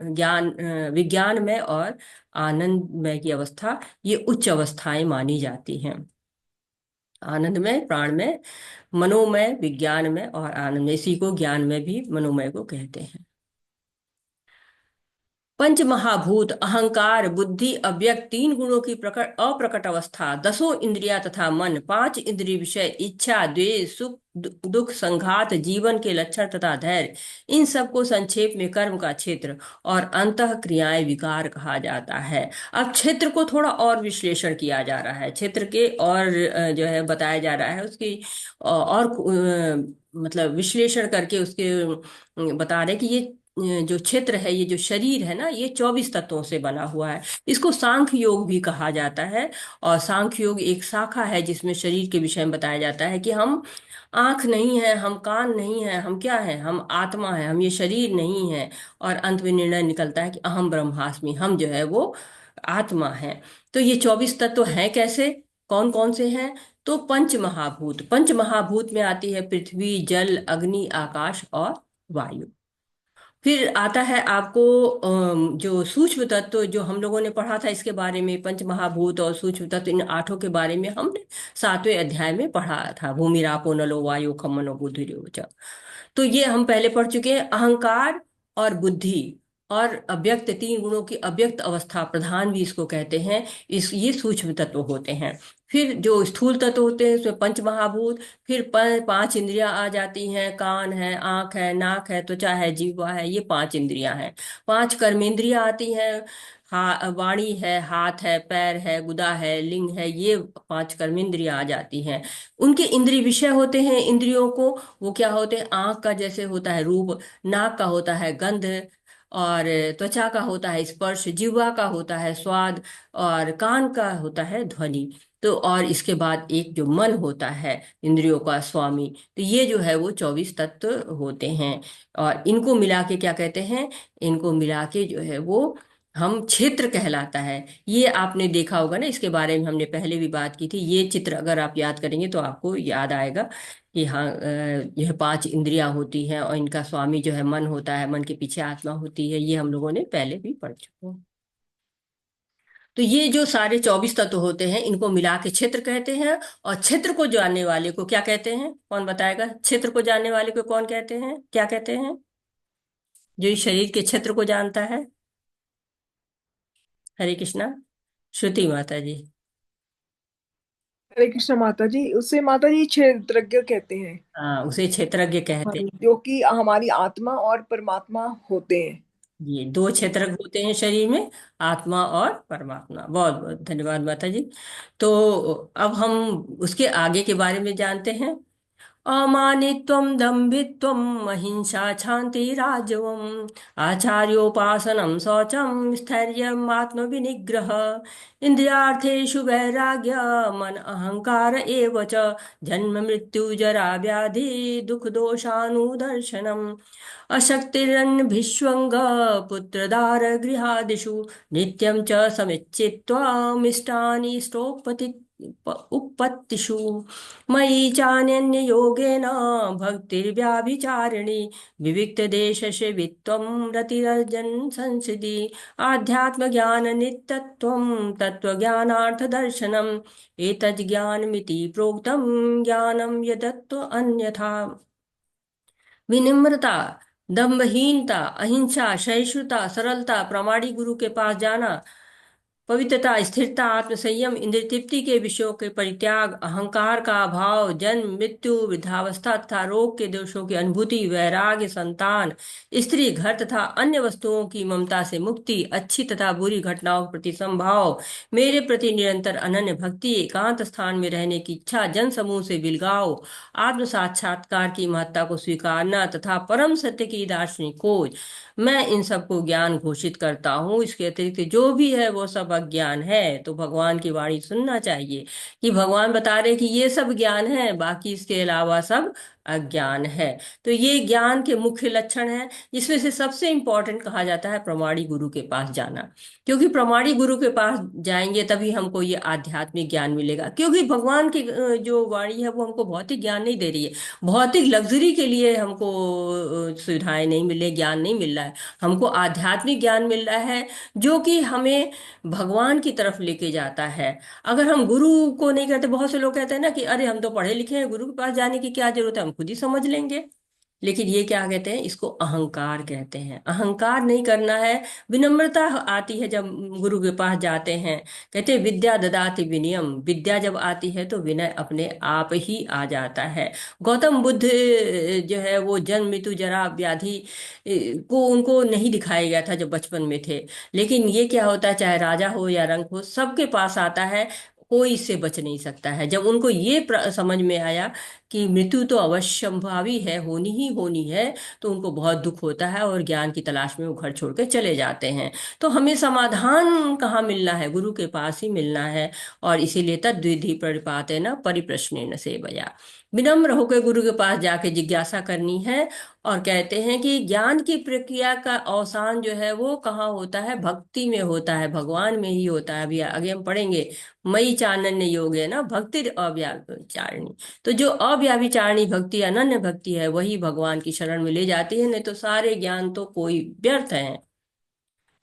S1: विज्ञान में और आनंद में की अवस्था, ये उच्च अवस्थाएं मानी जाती हैं। आनंद में, प्राण में, मनोमय, विज्ञान में और आनंद में। इसी को ज्ञान में भी मनोमय को कहते हैं। पंच महाभूत, अहंकार, बुद्धि, अव्यक्त, तीन गुणों की प्रकट अप्रकट अवस्था, दसों इंद्रियां तथा मन, पांच इंद्रिय विषय, इच्छा, द्वेष, सुख दुख, संघात, जीवन के लक्षण तथा धैर्य, इन सबको संक्षेप में कर्म का क्षेत्र और अंतः क्रियाएं विकार कहा जाता है। अब क्षेत्र को थोड़ा और विश्लेषण किया जा रहा है, क्षेत्र के और जो है बताया जा रहा है उसकी और मतलब विश्लेषण करके उसके बता रहे हैं कि ये जो क्षेत्र है, ये जो शरीर है ना, ये 24 तत्वों से बना हुआ है। इसको सांख्य योग भी कहा जाता है। और सांख्य योग एक शाखा है जिसमें शरीर के विषय में बताया जाता है कि हम आंख नहीं है, हम कान नहीं है, हम क्या है, हम आत्मा है, हम ये शरीर नहीं है। और अंत में निर्णय निकलता है कि अहम ब्रह्मास्मि, हम जो है वो आत्मा है। तो ये 24 तत्व हैं कैसे, कौन कौन से हैं? तो पंच महाभूत, पंच महाभूत में आती है पृथ्वी, जल, अग्नि, आकाश और वायु। फिर आता है आपको जो सूक्ष्म तत्व, जो हम लोगों ने पढ़ा था इसके बारे में, पंच महाभूत और सूक्ष्म तत्व, इन आठों के बारे में हमने 7वें अध्याय में पढ़ा था, भूमि रापो नलो वायु खम मनो बुद्धि। तो ये हम पहले पढ़ चुके हैं। अहंकार और बुद्धि और अव्यक्त, तीन गुणों की अव्यक्त अवस्था, प्रधान भी इसको कहते हैं। ये सूक्ष्म तत्व होते हैं। फिर जो स्थूल तत्व होते हैं उसमें पंच महाभूत। फिर पांच इंद्रियां आ जाती हैं, कान है, आंख है, नाक है, त्वचा है, जीवा है, ये पांच इंद्रियां हैं। पांच कर्मेंद्रियां आती हैं, वाणी है, हाथ है, पैर है, गुदा है, लिंग है, ये पांच कर्मेंद्रियां आ जाती हैं। उनके इंद्रिय विषय होते हैं इंद्रियों को। वो क्या होते हैं? आंख का जैसे होता है रूप, नाक का होता है गंध, और त्वचा का होता है स्पर्श, जिह्वा का होता है स्वाद, और कान का होता है ध्वनि। तो और इसके बाद एक जो मन होता है इंद्रियों का स्वामी। तो ये जो है वो 24 तत्व होते हैं। और इनको मिला के क्या कहते हैं? इनको मिला के जो है वो हम क्षेत्र कहलाता है। ये आपने देखा होगा ना, इसके बारे में हमने पहले भी बात की थी। ये चित्र अगर आप याद करेंगे तो आपको याद आएगा कि हाँ, यह पांच इंद्रियां होती हैं और इनका स्वामी जो है मन होता है, मन के पीछे आत्मा होती है। ये हम लोगों ने पहले भी पढ़ चुके हैं। तो ये जो सारे 24 तत्व होते हैं इनको मिला के क्षेत्र कहते हैं। और क्षेत्र को जानने वाले को क्या कहते हैं? कौन बताएगा? क्षेत्र को जानने वाले को कौन कहते हैं, क्या कहते हैं? जो इस शरीर के क्षेत्र को जानता है। हरे कृष्णा। श्रुति माता जी।
S3: हरे कृष्ण माता जी, उसे माता जी क्षेत्रज्ञ कहते हैं।
S1: हाँ, उसे क्षेत्रज्ञ
S3: हाँ,
S1: कहते हैं।
S3: जो कि हमारी आत्मा और परमात्मा होते हैं।
S1: ये दो क्षेत्र होते हैं शरीर में, आत्मा और परमात्मा। बहुत बहुत धन्यवाद माता जी। तो अब हम उसके आगे के बारे में जानते हैं। अमानित्वं दम्भित्वम् अहिंसा क्षान्तिराजवम् आचार्योपासनं शौचं स्थैर्यम् आत्मविनिग्रह इन्द्रियार्थेषु वैराग्य मन अहंकार एव च जन्म मृत्यु जरा व्याधि दुख दोषानुदर्शनम् अशक्तिरन्भिष्वङ्ग पुत्रदार गृहादिषु नित्यं च समिच्चित्वामिष्टानि इष्टोपति उपपत्तिषु मयि चान्यन्ययोगेन भक्तिर्व्याभिचारिणी विविक्तदेशसेवित्वं रतिरर्जन संसिदि आध्यात्मज्ञाननित्यत्वं तत्त्वज्ञानार्थदर्शनम् एतज्ज्ञानमिति प्रोक्तं ज्ञानं यदत्व अन्यथा। विनम्रता, दंभहीनता, अहिंसा, सहिष्णुता, सरलता, प्रामाणिक गुरु के पास जाना, पवित्रता, स्थिरता, आत्मसंयम, इंद्रिय तृप्ति के विषयों के परित्याग, अहंकार का अभाव, जन्म मृत्यु, वृद्धावस्था तथा रोग के दोषों की अनुभूति, वैराग्य, संतान, स्त्री, घर तथा अन्य वस्तुओं की ममता से मुक्ति, अच्छी तथा बुरी घटनाओं के प्रति संभाव, मेरे प्रति निरंतर अनन्य भक्ति, एकांत स्थान में रहने की इच्छा, जन समूह से विलगाव, आत्म साक्षात्कार की महत्ता को स्वीकारना तथा परम सत्य की दार्शनिक खोज, मैं इन सबको ज्ञान घोषित करता हूँ। इसके अतिरिक्त जो भी है वो सब अज्ञान है। तो भगवान की वाणी सुनना चाहिए कि भगवान बता रहे कि ये सब ज्ञान है, बाकी इसके अलावा सब अज्ञान है। तो ये ज्ञान के मुख्य लक्षण हैं। इसमें से सबसे इंपॉर्टेंट कहा जाता है प्रमाणी गुरु के पास जाना। क्योंकि प्रमाणी गुरु के पास जाएंगे तभी हमको ये आध्यात्मिक ज्ञान मिलेगा। क्योंकि भगवान की जो वाणी है वो हमको भौतिक ज्ञान नहीं दे रही है। भौतिक लग्जरी के लिए हमको सुविधाएं नहीं मिल रही, ज्ञान नहीं मिल रहा है। हमको आध्यात्मिक ज्ञान मिल रहा है जो कि हमें भगवान की तरफ लेके जाता है। अगर हम गुरु को नहीं करते, बहुत से लोग कहते हैं ना कि अरे हम तो पढ़े लिखे हैं, गुरु के पास जाने की क्या जरूरत है, हम खुद ही समझ लेंगे। लेकिन ये क्या कहते हैं? इसको अहंकार कहते हैं। अहंकार नहीं करना है। विनम्रता आती है जब गुरु के पास जाते हैं। कहते हैं विद्या ददाति विनयम, विद्या जब आती है तो विनय अपने आप ही आ जाता है। गौतम बुद्ध जो है वो जन्म मृत्यु जरा व्याधि को उनको नहीं दिखाया गया था जब बचपन में थे। लेकिन ये क्या होता है, चाहे राजा हो या रंक हो, सबके पास आता है। कोई इससे बच नहीं सकता है। जब उनको ये समझ में आया कि मृत्यु तो अवश्यंभावी है, होनी ही होनी है, तो उनको बहुत दुख होता है और ज्ञान की तलाश में वो घर छोड़ के चले जाते हैं। तो हमें समाधान कहाँ मिलना है? गुरु के पास ही मिलना है। और इसीलिए तद्विधि प्रणिपातेन परिप्रश्नेन सेवया, विनम्र होकर गुरु के पास जाके जिज्ञासा करनी है। और कहते हैं कि ज्ञान की प्रक्रिया का अवसान जो है वो कहाँ होता है? भक्ति में होता है, भगवान में ही होता है। अभी आगे हम पढ़ेंगे, मई चानन्य योग है ना, भक्ति अव्याभिचारिणी। तो जो अव्याभिचारिणी भक्ति, अनन्य भक्ति है, वही भगवान की शरण में ले जाती है। नहीं तो सारे ज्ञान तो कोई व्यर्थ है,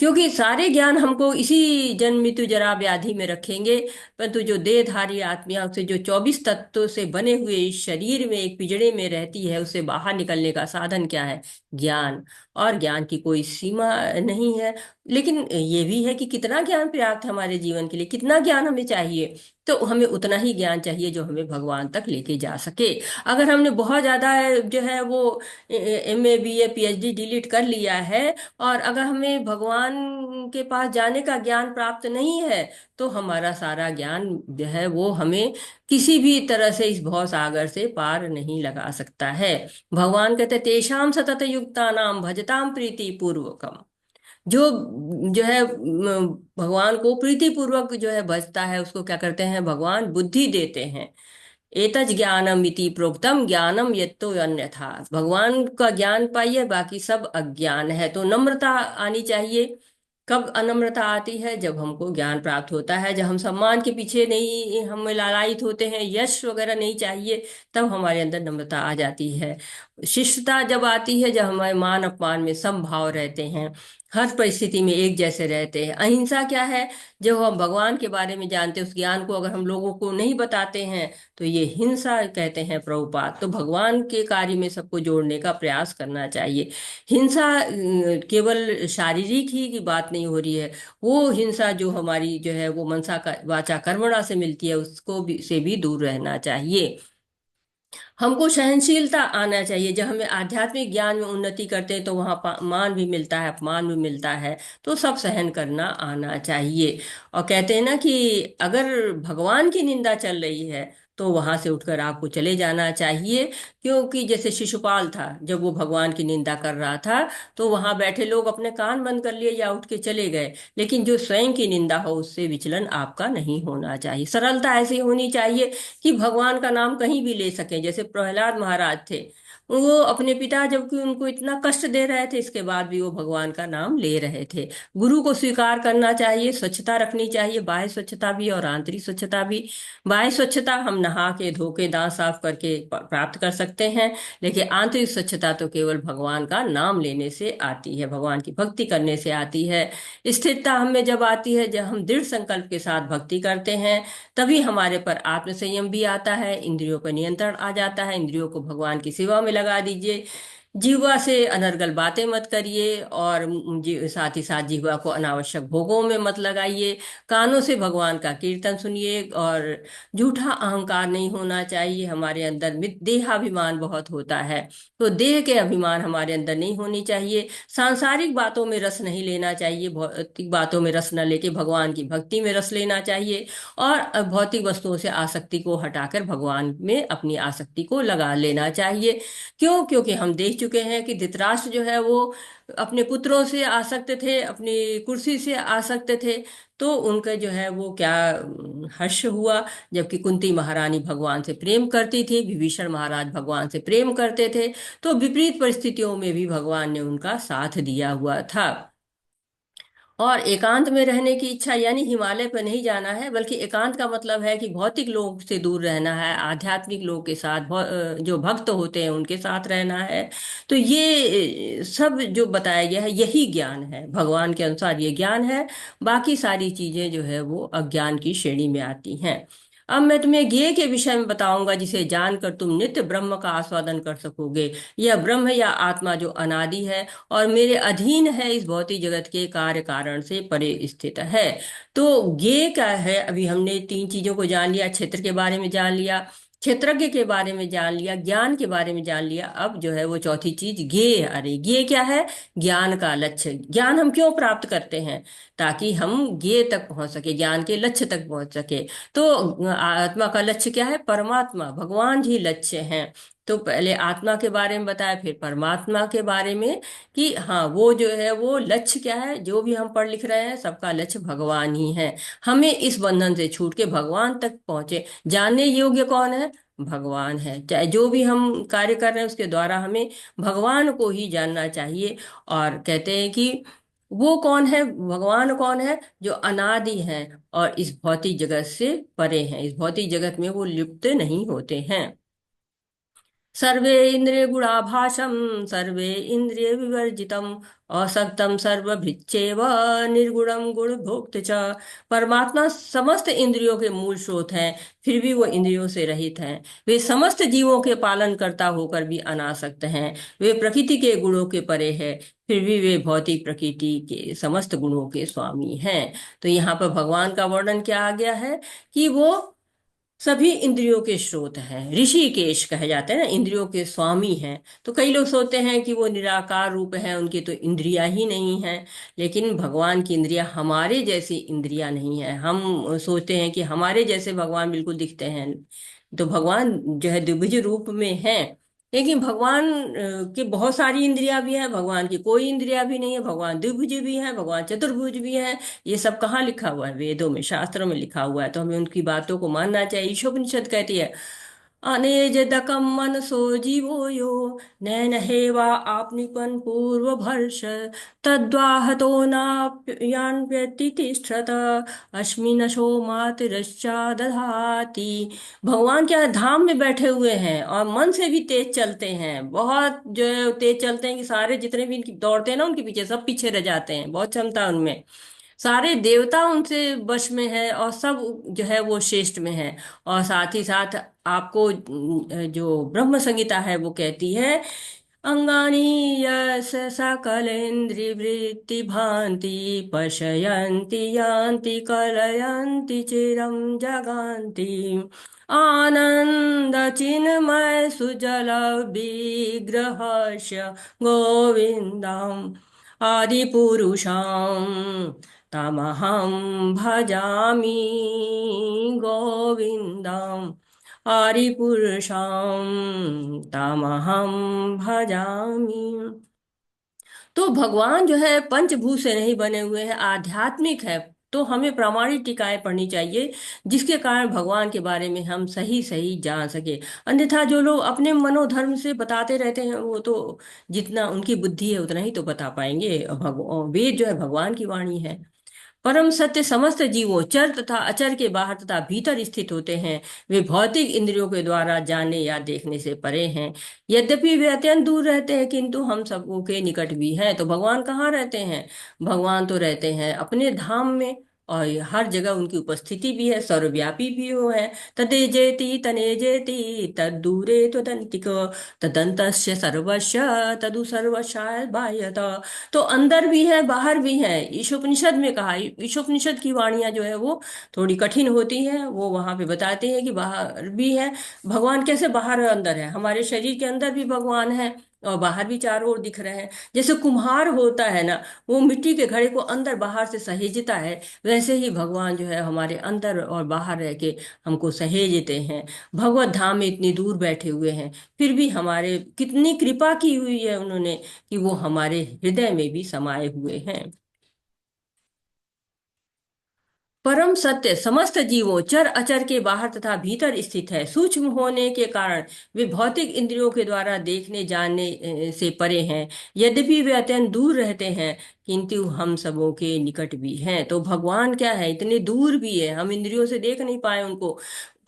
S1: क्योंकि सारे ज्ञान हमको इसी जन्म मृत्यु जरा व्याधि में रखेंगे। परंतु जो देहधारी आत्मा, उसे जो 24 तत्वों से बने हुए इस शरीर में एक पिंजड़े में रहती है, उसे बाहर निकलने का साधन क्या है? ज्ञान। और ज्ञान की कोई सीमा नहीं है। लेकिन ये भी है कि कितना ज्ञान पर्याप्त है हमारे जीवन के लिए, कितना ज्ञान हमें चाहिए? तो हमें उतना ही ज्ञान चाहिए जो हमें भगवान तक लेके जा सके। अगर हमने बहुत ज्यादा जो है वो MA BA PhD डिलीट कर लिया है, और अगर हमें भगवान के पास जाने का ज्ञान प्राप्त नहीं है, तो हमारा सारा ज्ञान जो है वो हमें किसी भी तरह से इस भव सागर से पार नहीं लगा सकता है। भगवान कहते तेषाम सतत युक्ता नाम भजताम प्रीति पूर्वकम। जो जो है भगवान को प्रीति पूर्वक जो है भजता है, उसको क्या करते हैं? भगवान बुद्धि देते हैं। एतज ज्ञानम इति प्रोक्तम ज्ञानम यत्तो अन्यथा। भगवान का ज्ञान पाइए, बाकी सब अज्ञान है। तो नम्रता आनी चाहिए। कब अनम्रता आती है? जब हमको ज्ञान प्राप्त होता है, जब हम सम्मान के पीछे नहीं हम लालायित होते हैं, यश वगैरह नहीं चाहिए, तब हमारे अंदर नम्रता आ जाती है। शिष्टता जब आती है, जब हमारे मान अपमान में समभाव रहते हैं, हर परिस्थिति में एक जैसे रहते हैं। अहिंसा क्या है? जब हम भगवान के बारे में जानते हैं, उस ज्ञान को अगर हम लोगों को नहीं बताते हैं, तो ये हिंसा कहते हैं प्रभुपाद। तो भगवान के कार्य में सबको जोड़ने का प्रयास करना चाहिए। हिंसा केवल शारीरिक ही की बात नहीं हो रही है। वो हिंसा जो हमारी जो है वो मनसा का वाचा कर्मणा से मिलती है, उसको भी से भी दूर रहना चाहिए। हमको सहनशीलता आना चाहिए। जब हमें आध्यात्मिक ज्ञान में उन्नति करते हैं, तो वहाँ मान भी मिलता है, अपमान भी मिलता है, तो सब सहन करना आना चाहिए। और कहते हैं ना कि अगर भगवान की निंदा चल रही है, तो वहां से उठकर आपको चले जाना चाहिए। क्योंकि जैसे शिशुपाल था, जब वो भगवान की निंदा कर रहा था, तो वहां बैठे लोग अपने कान बंद कर लिए या उठ के चले गए। लेकिन जो स्वयं की निंदा हो, उससे विचलन आपका नहीं होना चाहिए। सरलता ऐसी होनी चाहिए कि भगवान का नाम कहीं भी ले सकें। जैसे प्रहलाद महाराज थे, वो अपने पिता जबकि उनको इतना कष्ट दे रहे थे, इसके बाद भी वो भगवान का नाम ले रहे थे। गुरु को स्वीकार करना चाहिए, स्वच्छता रखनी चाहिए, बाह्य स्वच्छता भी और आंतरिक स्वच्छता भी। बाह्य स्वच्छता हम नहा के धो के दांत साफ करके प्राप्त कर सकते हैं, लेकिन आंतरिक स्वच्छता तो केवल भगवान का नाम लेने से आती है, भगवान की भक्ति करने से आती है। स्थिरता हमें जब आती है, जब हम दृढ़ संकल्प के साथ भक्ति करते हैं, तभी हमारे पर आत्म संयम भी आता है, इंद्रियों पर नियंत्रण आ जाता है। इंद्रियों को भगवान की सेवा में लगा दीजिए। जीवा से अनर्गल बातें मत करिए, और साथ ही साथ जीवा को अनावश्यक भोगों में मत लगाइए। कानों से भगवान का कीर्तन सुनिए, और झूठा अहंकार नहीं होना चाहिए। हमारे अंदर देहाभिमान बहुत होता है, तो देह के अभिमान हमारे अंदर नहीं होनी चाहिए। सांसारिक बातों में रस नहीं लेना चाहिए, भौतिक बातों में रस न लेके भगवान की भक्ति में रस लेना चाहिए। और भौतिक वस्तुओं से आसक्ति को हटाकर भगवान में अपनी आसक्ति को लगा लेना चाहिए। क्यों? क्योंकि हम देख चुके हैं कि धृतराष्ट्र जो है वो अपने पुत्रों से आसक्त थे, अपनी कुर्सी से आसक्त थे, तो उनका जो है वो क्या हर्ष हुआ। जबकि कुंती महारानी भगवान से प्रेम करती थी, विभीषण महाराज भगवान से प्रेम करते थे, तो विपरीत परिस्थितियों में भी भगवान ने उनका साथ दिया हुआ था। और एकांत में रहने की इच्छा, यानी हिमालय पर नहीं जाना है, बल्कि एकांत का मतलब है कि भौतिक लोग से दूर रहना है, आध्यात्मिक लोग के साथ, जो भक्त होते हैं उनके साथ रहना है। तो ये सब जो बताया गया है, यही ज्ञान है, भगवान के अनुसार ये ज्ञान है। बाकी सारी चीजें जो है वो अज्ञान की श्रेणी में आती हैं। अब मैं तुम्हें ज्ञेय के विषय में बताऊंगा, जिसे जानकर तुम नित्य ब्रह्म का आस्वादन कर सकोगे। यह ब्रह्म या आत्मा जो अनादि है और मेरे अधीन है, इस भौतिक जगत के कार्य कारण से परे स्थित है। तो ज्ञेय क्या है? अभी हमने तीन चीजों को जान लिया, क्षेत्र के बारे में जान लिया, क्षेत्रज्ञ के बारे में जान लिया, ज्ञान के बारे में जान लिया। अब जो है वो चौथी चीज ज्ञेय। अरे ज्ञेय क्या है? ज्ञान का लक्ष्य। ज्ञान हम क्यों प्राप्त करते हैं? ताकि हम ज्ञेय तक पहुंच सके, ज्ञान के लक्ष्य तक पहुंच सके। तो आत्मा का लक्ष्य क्या है? परमात्मा, भगवान ही लक्ष्य हैं। तो पहले आत्मा के बारे में बताया, फिर परमात्मा के बारे में कि हाँ वो जो है वो लक्ष्य क्या है। जो भी हम पढ़ लिख रहे हैं सबका लक्ष्य भगवान ही है। हमें इस बंधन से छूट के भगवान तक पहुंचे। जानने योग्य कौन है? भगवान है। चाहे जो भी हम कार्य कर रहे हैं उसके द्वारा हमें भगवान को ही जानना चाहिए। और कहते हैं कि वो कौन है, भगवान कौन है? जो अनादि है और इस भौतिक जगत से परे हैं। इस भौतिक जगत में वो लिप्त नहीं होते हैं। सर्वे इंद्रिय गुणाभासम सर्वे इंद्रिय विवर्जितम असक्तम सर्वभृच्चैव निर्गुणम गुण भोक्त च। परमात्मा समस्त इंद्रियों के मूल स्रोत हैं, फिर भी वो इंद्रियों से रहित हैं। वे समस्त जीवों के पालन करता होकर भी अनासक्त हैं। वे प्रकृति के गुणों के परे है, फिर भी वे भौतिक प्रकृति के समस्त गुणों के स्वामी हैं। तो यहाँ पर भगवान का वर्णन क्या आ गया है कि वो सभी इंद्रियों के स्रोत हैं। ऋषिकेश कहे जाते हैं ना, इंद्रियों के स्वामी हैं। तो कई लोग सोचते हैं कि वो निराकार रूप है, उनकी तो इंद्रियां ही नहीं हैं। लेकिन भगवान की इंद्रियां हमारे जैसी इंद्रियां नहीं है। हम सोचते हैं कि हमारे जैसे भगवान बिल्कुल दिखते हैं। तो भगवान जो है द्विभुज रूप में है। लेकिन भगवान की बहुत सारी इंद्रियां भी हैं, भगवान की कोई इंद्रिया भी नहीं है। भगवान द्विभुज भी है, भगवान चतुर्भुज भी है। ये सब कहाँ लिखा हुआ है? वेदों में, शास्त्रों में लिखा हुआ है। तो हमें उनकी बातों को मानना चाहिए। ईशोपनिषद कहती है, अनेजदकम मनसो जीवो यो नैन हेवा आपनिपन पूर्व भर्ष तद्वाहतो नाप्यान्यति तिष्ठत अस्मिनशो मातरश्चा दधाति। भगवान क्या है, धाम में बैठे हुए हैं और मन से भी तेज चलते हैं। बहुत जो है तेज चलते हैं कि सारे जितने भी इनकी दौड़ते हैं ना उनके पीछे, सब पीछे रह जाते हैं। बहुत क्षमता है उनमें। सारे देवता उनसे वश में है और सब जो है वो श्रेष्ठ में है। और साथ ही साथ आपको जो ब्रह्म संहिता है वो कहती है, अंगानी यस सकलेन्द्रियवृत्ति भांति पश्यन्ति यान्ति कलयन्ति चिरं जगान्ति आनंद चिन्मय सुजल विग्रहस्य गोविन्दम् आदिपुरुषं तमहं भजामि गोविन्दम् आदिपुरुषं तमहं भजामि। तो भगवान जो है पंचभूत से नहीं बने हुए हैं, आध्यात्मिक है। तो हमें प्रामाणिक टीकाएं पढ़नी चाहिए जिसके कारण भगवान के बारे में हम सही सही जान सके। अन्यथा जो लोग अपने मनोधर्म से बताते रहते हैं वो तो जितना उनकी बुद्धि है उतना ही तो बता पाएंगे। वेद जो है भगवान की वाणी है। परम सत्य समस्त जीवों चर तथा अचर के बाहर तथा भीतर स्थित होते हैं। वे भौतिक इंद्रियों के द्वारा जाने या देखने से परे हैं। यद्यपि वे अत्यंत दूर रहते हैं किंतु हम सबों के निकट भी हैं। तो भगवान कहाँ रहते हैं? भगवान तो रहते हैं अपने धाम में। और हर जगह उनकी उपस्थिति भी है, सर्वव्यापी भी वो है। तदे जेति तने जेति तदूरे तदंतिक तदंतस्य सर्वस्य तदु सर्वशाय बाह्यत। तो अंदर भी है बाहर भी है। ईशोपनिषद में कहा, ईशोपनिषद की वाणियां जो है वो थोड़ी कठिन होती हैं। वो वहां पे बताते हैं कि बाहर भी है भगवान। कैसे बाहर और अंदर है? हमारे शरीर के अंदर भी भगवान है और बाहर भी चारों ओर दिख रहे हैं। जैसे कुम्हार होता है ना, वो मिट्टी के घड़े को अंदर बाहर से सहेजता है, वैसे ही भगवान जो है हमारे अंदर और बाहर रह के हमको सहेजते हैं। भगवत धाम में इतनी दूर बैठे हुए हैं, फिर भी हमारे कितनी कृपा की हुई है उन्होंने कि वो हमारे हृदय में भी समाये हुए हैं। परम सत्य समस्त जीवों चर अचर के बाहर तथा भीतर स्थित है। सूक्ष्म होने के कारण वे भौतिक इंद्रियों के द्वारा देखने जानने से परे हैं। यद्यपि वे अत्यंत दूर रहते हैं किंतु हम सबों के निकट भी हैं। तो भगवान क्या है, इतने दूर भी है, हम इंद्रियों से देख नहीं पाए उनको,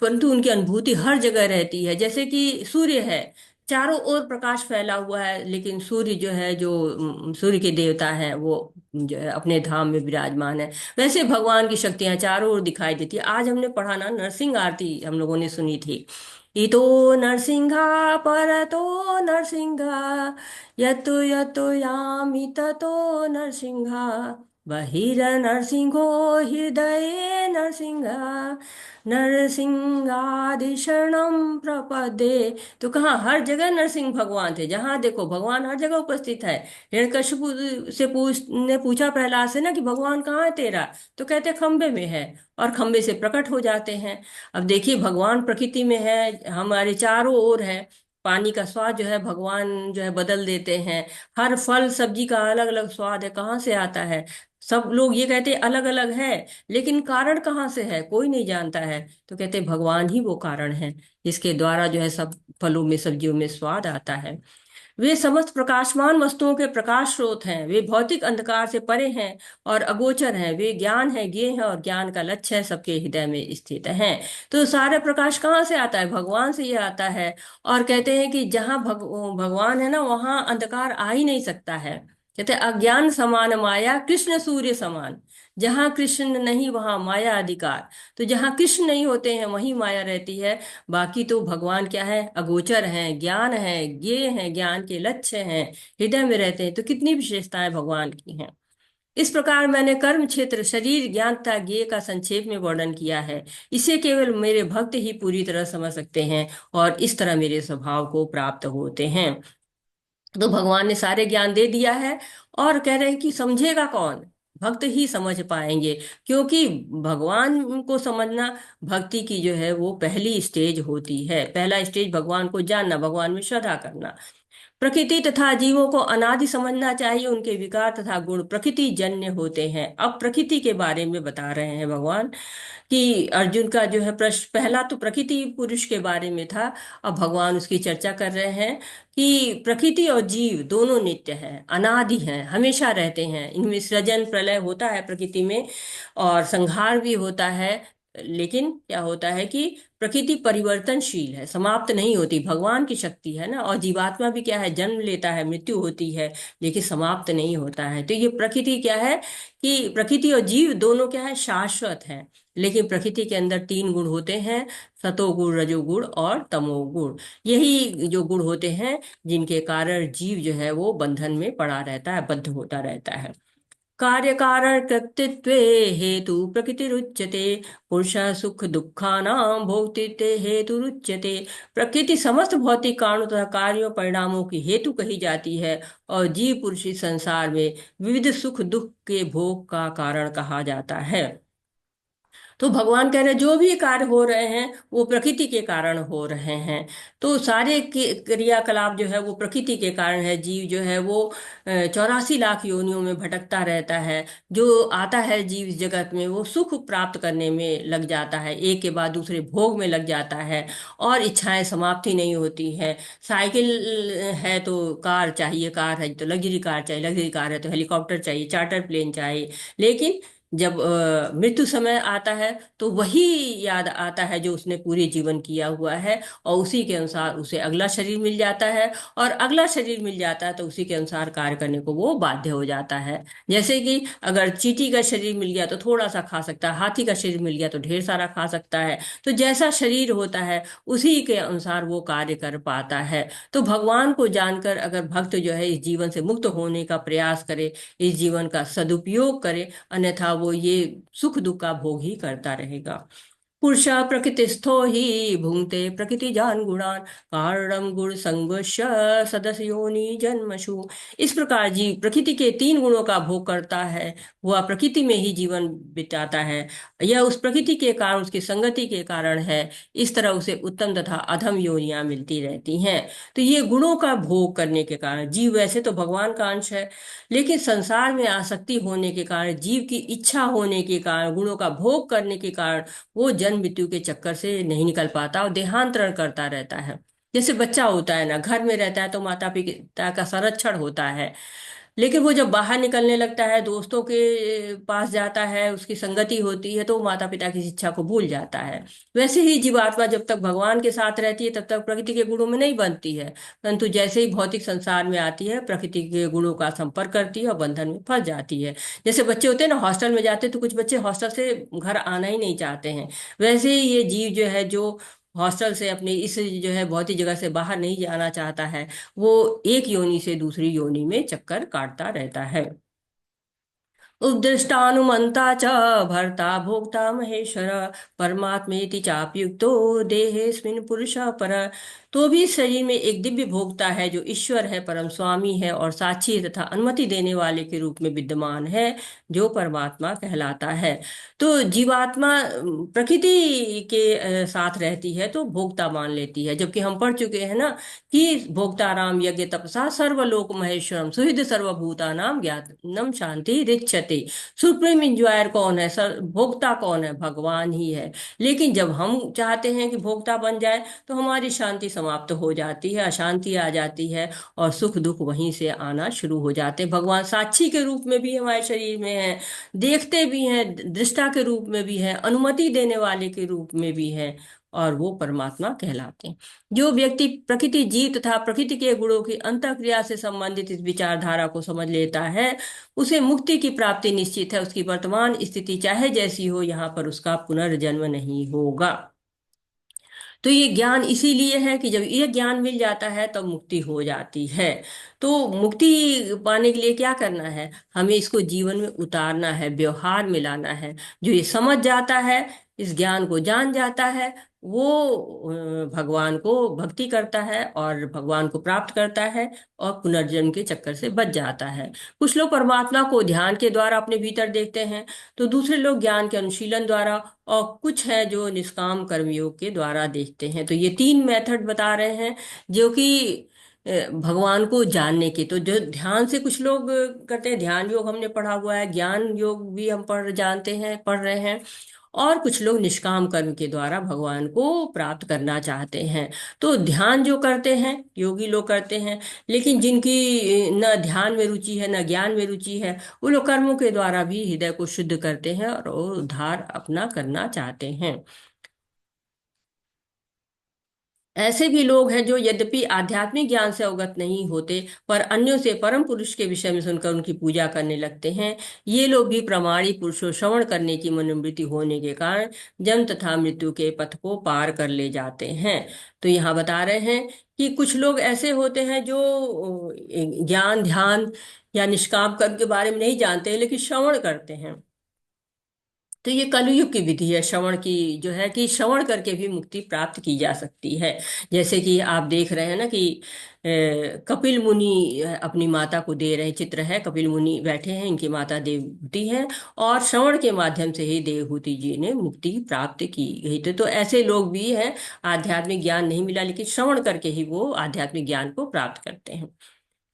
S1: परंतु उनकी अनुभूति हर जगह रहती है। जैसे कि सूर्य है, चारों ओर प्रकाश फैला हुआ है, लेकिन सूर्य जो है, जो सूर्य के देवता है, वो जो है अपने धाम में विराजमान है। वैसे भगवान की शक्तियां चारों ओर दिखाई देती है। आज हमने पढ़ा ना, नरसिंह आरती हम लोगों ने सुनी थी। इतो नरसिंहा परतो नरसिंहा यतो यतो यामि ततो नरसिंहा बहिर नरसिंहो हृदये नरसिंह नरसिंहादि शरणम प्रपदे। तो कहाँ, हर जगह नरसिंह भगवान थे, जहां देखो भगवान हर जगह उपस्थित है। हिरण्यकशिपु से पूछा प्रहलाद से ना कि भगवान कहाँ है तेरा, तो कहते खंबे में है, और खंबे से प्रकट हो जाते हैं। अब देखिए, भगवान प्रकृति में है, हमारे चारों ओर है। पानी का स्वाद जो है भगवान जो है बदल देते हैं। हर फल सब्जी का अलग अलग स्वाद है, कहाँ से आता है? सब लोग ये कहते अलग अलग है, लेकिन कारण कहाँ से है कोई नहीं जानता है। तो कहते भगवान ही वो कारण है, जिसके द्वारा जो है सब फलों में सब्जियों में स्वाद आता है। वे समस्त प्रकाशमान वस्तुओं के प्रकाश स्रोत हैं, वे भौतिक अंधकार से परे हैं और अगोचर हैं। वे ज्ञान है, ज्ञेय है, और ज्ञान का लक्ष्य है, सबके हृदय में स्थित हैं। तो सारे प्रकाश कहाँ से आता है? भगवान से ये आता है। और कहते हैं कि जहाँ भगवान है ना, वहाँ अंधकार आ ही नहीं सकता है। कहते हैं, अज्ञान समान माया कृष्ण सूर्य समान। जहाँ कृष्ण नहीं वहाँ माया अधिकार। तो जहाँ कृष्ण नहीं होते हैं वहीं माया रहती है। बाकी तो भगवान क्या है? अगोचर हैं, ज्ञान है, ज्ञेय है, ज्ञान के लक्ष्य हैं, हृदय में रहते हैं। तो कितनी विशेषताएं भगवान की हैं। इस प्रकार मैंने कर्म क्षेत्र, शरीर, ज्ञान तथा ज्ञेय का संक्षेप में वर्णन किया है। इसे केवल मेरे भक्त ही पूरी तरह समझ सकते हैं, और इस तरह मेरे स्वभाव को प्राप्त होते हैं। तो भगवान ने सारे ज्ञान दे दिया है, और कह रहे हैं कि समझेगा कौन? भक्त ही समझ पाएंगे। क्योंकि भगवान को समझना भक्ति की जो है वो पहली स्टेज होती है। पहला स्टेज भगवान को जानना, भगवान में श्रद्धा करना। प्रकृति तथा जीवों को अनादि समझना चाहिए। उनके विकार तथा गुण प्रकृति जन्य होते हैं। अब प्रकृति के बारे में बता रहे हैं भगवान, कि अर्जुन का जो है प्रश्न पहला तो प्रकृति पुरुष के बारे में था। अब भगवान उसकी चर्चा कर रहे हैं कि प्रकृति और जीव दोनों नित्य हैं, अनादि हैं, हमेशा रहते हैं। इनमें सृजन प्रलय होता है प्रकृति में, और संहार भी होता है। लेकिन क्या होता है कि प्रकृति परिवर्तनशील है, समाप्त नहीं होती। भगवान की शक्ति है ना। और जीवात्मा भी क्या है? जन्म लेता है, मृत्यु होती है, लेकिन समाप्त नहीं होता है। तो ये प्रकृति क्या है कि प्रकृति और जीव दोनों क्या है? शाश्वत है। लेकिन प्रकृति के अंदर तीन गुण होते हैं, सतोगुण, रजोगुण और तमोगुण। यही जो गुण होते हैं जिनके कारण जीव जो है वो बंधन में पड़ा रहता है, बद्ध होता रहता है। कार्य कारण कृत्तित्वे हेतु प्रकृतिरुच्यते। पुरुष सुख दुखानां भोक्तृत्वे हेतुरुच्यते। प्रकृति समस्त भौतिक कारणों तथा कार्यों परिणामों की हेतु कही जाती है, और जीव पुरुष इस संसार में विविध सुख दुख के भोग का कारण कहा जाता है। तो भगवान कह रहे हैं जो भी कार्य हो रहे हैं वो प्रकृति के कारण हो रहे हैं। तो सारे क्रियाकलाप जो है वो प्रकृति के कारण है। जीव जो है वो 84 लाख योनियों में भटकता रहता है। जो आता है जीव इस जगत में, वो सुख प्राप्त करने में लग जाता है, एक के बाद दूसरे भोग में लग जाता है, और इच्छाएं समाप्ति नहीं होती है। साइकिल है तो कार चाहिए, कार है तो लग्जरी कार चाहिए, लग्जरी कार है तो हेलीकॉप्टर चाहिए, चार्टर प्लेन चाहिए। लेकिन जब मृत्यु समय आता है तो वही याद आता है जो उसने पूरे जीवन किया हुआ है, और उसी के अनुसार उसे अगला शरीर मिल जाता है। और अगला शरीर मिल जाता है तो उसी के अनुसार कार्य करने को वो बाध्य हो जाता है। जैसे कि अगर चींटी का शरीर मिल गया तो थोड़ा सा खा सकता है, हाथी का शरीर मिल गया तो ढेर सारा खा सकता है। तो जैसा शरीर होता है उसी के अनुसार वो कार्य कर पाता है। तो भगवान को जानकर अगर भक्त जो है इस जीवन से मुक्त होने का प्रयास करे, इस जीवन का सदुपयोग करे, अन्यथा वो ये सुख दुख का भोग ही करता रहेगा। पुरुषा प्रकृतिस्थो ही भुंक्ते प्रकृति जान गुणान कारणम गुण संगोष्य सदस्य योनि जन्मशु। इस प्रकार जीव प्रकृति के तीन गुणों का भोग करता है, वह प्रकृति में ही जीवन बिताता है। यह उस प्रकृति के कारण, उसकी संगति के कारण है। इस तरह उसे उत्तम तथा अधम योनियां मिलती रहती हैं। तो ये गुणों का भोग करने के कारण जीव वैसे तो भगवान का अंश है, लेकिन संसार में आसक्ति होने के कारण, जीव की इच्छा होने के कारण, गुणों का भोग करने के कारण वो जन्म मृत्यु के चक्कर से नहीं निकल पाता और देहांतरण करता रहता है। जैसे बच्चा होता है ना, घर में रहता है तो माता पिता का संरक्षण होता है, लेकिन वो जब बाहर निकलने लगता है, दोस्तों के पास जाता है, उसकी संगति होती है, तो वो माता पिता की शिक्षा को भूल जाता है। वैसे ही जीवात्मा जब तक भगवान के साथ रहती है तब तक प्रकृति के गुणों में नहीं बनती है, परंतु जैसे ही भौतिक संसार में आती है प्रकृति के गुणों का संपर्क करती है और बंधन में फंस जाती है। जैसे बच्चे होते हैं ना, हॉस्टल में जाते हैं तो कुछ बच्चे हॉस्टल से घर आना ही नहीं चाहते हैं। वैसे ही ये जीव जो है, जो हॉस्टल से अपनी इस जो है बहुत ही जगह से बाहर नहीं जाना चाहता है, वो एक योनि से दूसरी योनि में चक्कर काटता रहता है। उपदृष्टानुमन्ता च भर्ता भोक्ता महेश्वर परमात्मेति चाप्युक्तो देहेऽस्मिन् पुरुषः पर। तो भी शरीर में एक दिव्य भोक्ता है जो ईश्वर है, परम स्वामी है और साक्षी तथा अनुमति देने वाले के रूप में विद्यमान है, जो परमात्मा कहलाता है। तो जीवात्मा प्रकृति के साथ रहती है तो भोक्ता मान लेती है, जबकि हम पढ़ चुके हैं ना कि भोक्ताराम यज्ञ तपसा सर्वलोक महेश्वरम सुहृद सर्वभूतानाम ज्ञानम शांति रिच्यते। सुप्रीम इंजॉयर कौन है, भोक्ता कौन है? भगवान ही है। लेकिन जब हम चाहते हैं कि भोक्ता बन जाए तो हमारी शांति समाप्त हो जाती है, अशांति आ जाती है और सुख दुख वहीं से आना शुरू हो जाते हैं। भगवान साक्षी के रूप में भी हमारे शरीर में है, देखते भी हैं, दृष्टा के रूप में भी है, अनुमति देने वाले के रूप में भी है, और वो परमात्मा कहलाते हैं। जो व्यक्ति प्रकृति जीव तथा प्रकृति के गुणों की अंतःक्रिया से संबंधित इस विचारधारा को समझ लेता है, उसे मुक्ति की प्राप्ति निश्चित है। उसकी वर्तमान स्थिति चाहे जैसी हो, यहाँ पर उसका पुनर्जन्म नहीं होगा। तो ये ज्ञान इसीलिए है कि जब ये ज्ञान मिल जाता है तब मुक्ति हो जाती है। तो मुक्ति पाने के लिए क्या करना है? हमें इसको जीवन में उतारना है, व्यवहार में लाना है। जो ये समझ जाता है, इस ज्ञान को जान जाता है, वो भगवान को भक्ति करता है और भगवान को प्राप्त करता है और पुनर्जन्म के चक्कर से बच जाता है। कुछ लोग परमात्मा को ध्यान के द्वारा अपने भीतर देखते हैं, तो दूसरे लोग ज्ञान के अनुशीलन द्वारा, और कुछ है जो निष्काम कर्मयोग के द्वारा देखते हैं। तो ये तीन मेथड बता रहे हैं जो कि भगवान को जानने के। तो जो ध्यान से कुछ लोग करते हैं, ध्यान योग हमने पढ़ा हुआ है, ज्ञान योग भी हम जानते हैं, पढ़ रहे हैं। और कुछ लोग निष्काम कर्म के द्वारा भगवान को प्राप्त करना चाहते हैं। तो ध्यान जो करते हैं योगी लोग करते हैं, लेकिन जिनकी न ध्यान में रुचि है न ज्ञान में रुचि है, वो लोग कर्मों के द्वारा भी हृदय को शुद्ध करते हैं और वो उद्धार अपना करना चाहते हैं। ऐसे भी लोग हैं जो यद्यपि आध्यात्मिक ज्ञान से अवगत नहीं होते, पर अन्यों से परम पुरुष के विषय में सुनकर उनकी पूजा करने लगते हैं। ये लोग भी प्रामाणिक पुरुषों श्रवण करने की मनोवृत्ति होने के कारण जन्म तथा मृत्यु के पथ को पार कर ले जाते हैं। तो यहाँ बता रहे हैं कि कुछ लोग ऐसे होते हैं जो ज्ञान ध्यान या निष्काम कर्म के बारे में नहीं जानते हैं, लेकिन श्रवण करते हैं। तो ये कलयुग की विधि है श्रवण की, जो है कि श्रवण करके भी मुक्ति प्राप्त की जा सकती है। जैसे कि आप देख रहे हैं ना कि कपिल मुनि अपनी माता को दे रहे चित्र है। कपिल मुनि बैठे हैं, इनकी माता देवहूति है, और श्रवण के माध्यम से ही देवहूति जी ने मुक्ति प्राप्त की गई। तो ऐसे लोग भी हैं, आध्यात्मिक ज्ञान नहीं मिला लेकिन श्रवण करके ही वो आध्यात्मिक ज्ञान को प्राप्त करते हैं।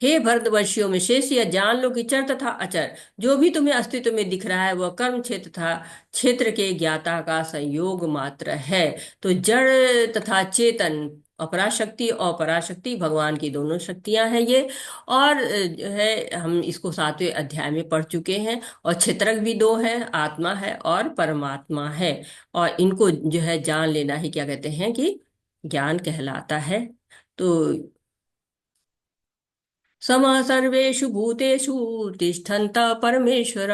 S1: हे भरतवर्षियों में शेष, यह जान लो कि चर तथा अचर जो भी तुम्हें अस्तित्व में दिख रहा है वह कर्म क्षेत्र तथा क्षेत्र के ज्ञाता का संयोग मात्र है। तो जड़ तथा चेतन, अपराशक्ति और पराशक्ति, भगवान की दोनों शक्तियां हैं ये। और जो है हम इसको 7वें अध्याय में पढ़ चुके हैं। और क्षेत्रक भी दो है, आत्मा है और परमात्मा है। और इनको जो है जान लेना ही क्या कहते हैं कि ज्ञान कहलाता है। तो समा सर्वेषु भूतेषु तिष्ठन्त परमेश्वर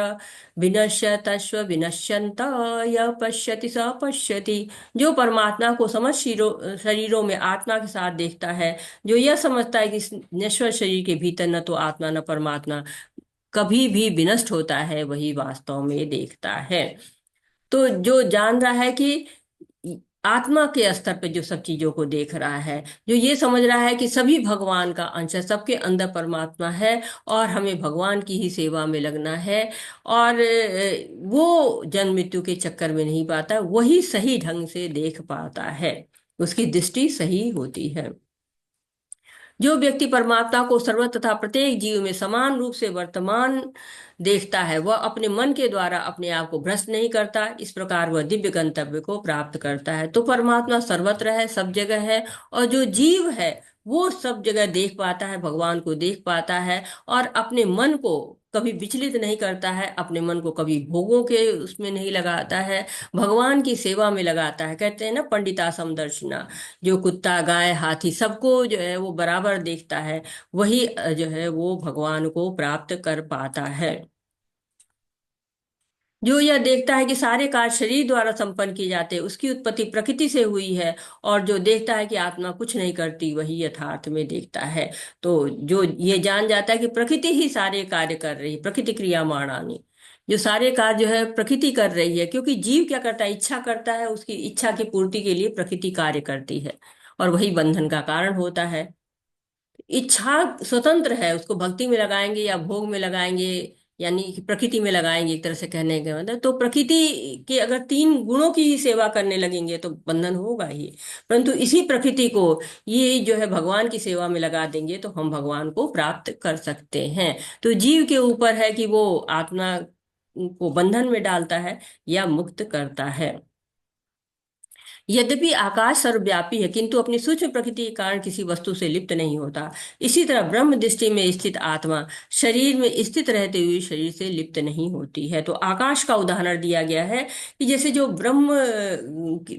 S1: विनश्यतस्व विनश्यन्त यः पश्यति स पश्यति। जो परमात्मा को समस्त शरीरों में आत्मा के साथ देखता है, जो यह समझता है कि इस नश्वर शरीर के भीतर न तो आत्मा न परमात्मा कभी भी विनष्ट होता है, वही वास्तव में देखता है। तो जो जान रहा है कि आत्मा के स्तर पे जो सब चीजों को देख रहा है, जो ये समझ रहा है कि सभी भगवान का अंश है, सबके अंदर परमात्मा है और हमें भगवान की ही सेवा में लगना है, और वो जन्म मृत्यु के चक्कर में नहीं पाता, वही सही ढंग से देख पाता है, उसकी दृष्टि सही होती है। जो व्यक्ति परमात्मा को सर्व तथा प्रत्येक जीव में समान रूप से वर्तमान देखता है, वह अपने मन के द्वारा अपने आप को भ्रष्ट नहीं करता। इस प्रकार वह दिव्य गंतव्य को प्राप्त करता है। तो परमात्मा सर्वत्र है, सब जगह है, और जो जीव है वो सब जगह देख पाता है, भगवान को देख पाता है, और अपने मन को कभी विचलित नहीं करता है, अपने मन को कभी भोगों के उसमें नहीं लगाता है, भगवान की सेवा में लगाता है। कहते हैं ना पंडिता समदर्शिना, जो कुत्ता गाय हाथी सबको जो है वो बराबर देखता है, वही जो है वो भगवान को प्राप्त कर पाता है। जो यह देखता है कि सारे कार्य शरीर द्वारा संपन्न किए जाते हैं, उसकी उत्पत्ति प्रकृति से हुई है, और जो देखता है कि आत्मा कुछ नहीं करती, वही यथार्थ में देखता है। तो जो ये जान जाता है कि प्रकृति ही सारे कार्य कर रही है, प्रकृति क्रियामाणानि, जो सारे कार्य जो है प्रकृति कर रही है, क्योंकि जीव क्या करता है, इच्छा करता है, उसकी इच्छा की पूर्ति के लिए प्रकृति कार्य करती है, और वही बंधन का कारण होता है। इच्छा स्वतंत्र है, उसको भक्ति में लगाएंगे या भोग में लगाएंगे, यानी कि प्रकृति में लगाएंगे, एक तरह से कहने का मतलब। तो प्रकृति के अगर तीन गुणों की ही सेवा करने लगेंगे तो बंधन होगा ही। परंतु इसी प्रकृति को ये जो है भगवान की सेवा में लगा देंगे तो हम भगवान को प्राप्त कर सकते हैं। तो जीव के ऊपर है कि वो आत्मा को बंधन में डालता है या मुक्त करता है। यद्यपि आकाश सर्वव्यापी है, किंतु अपनी सूक्ष्म प्रकृति के कारण किसी वस्तु से लिप्त नहीं होता। इसी तरह ब्रह्म दृष्टि में स्थित आत्मा शरीर में स्थित रहते हुए शरीर से लिप्त नहीं होती है। तो आकाश का उदाहरण दिया गया है कि जैसे जो ब्रह्म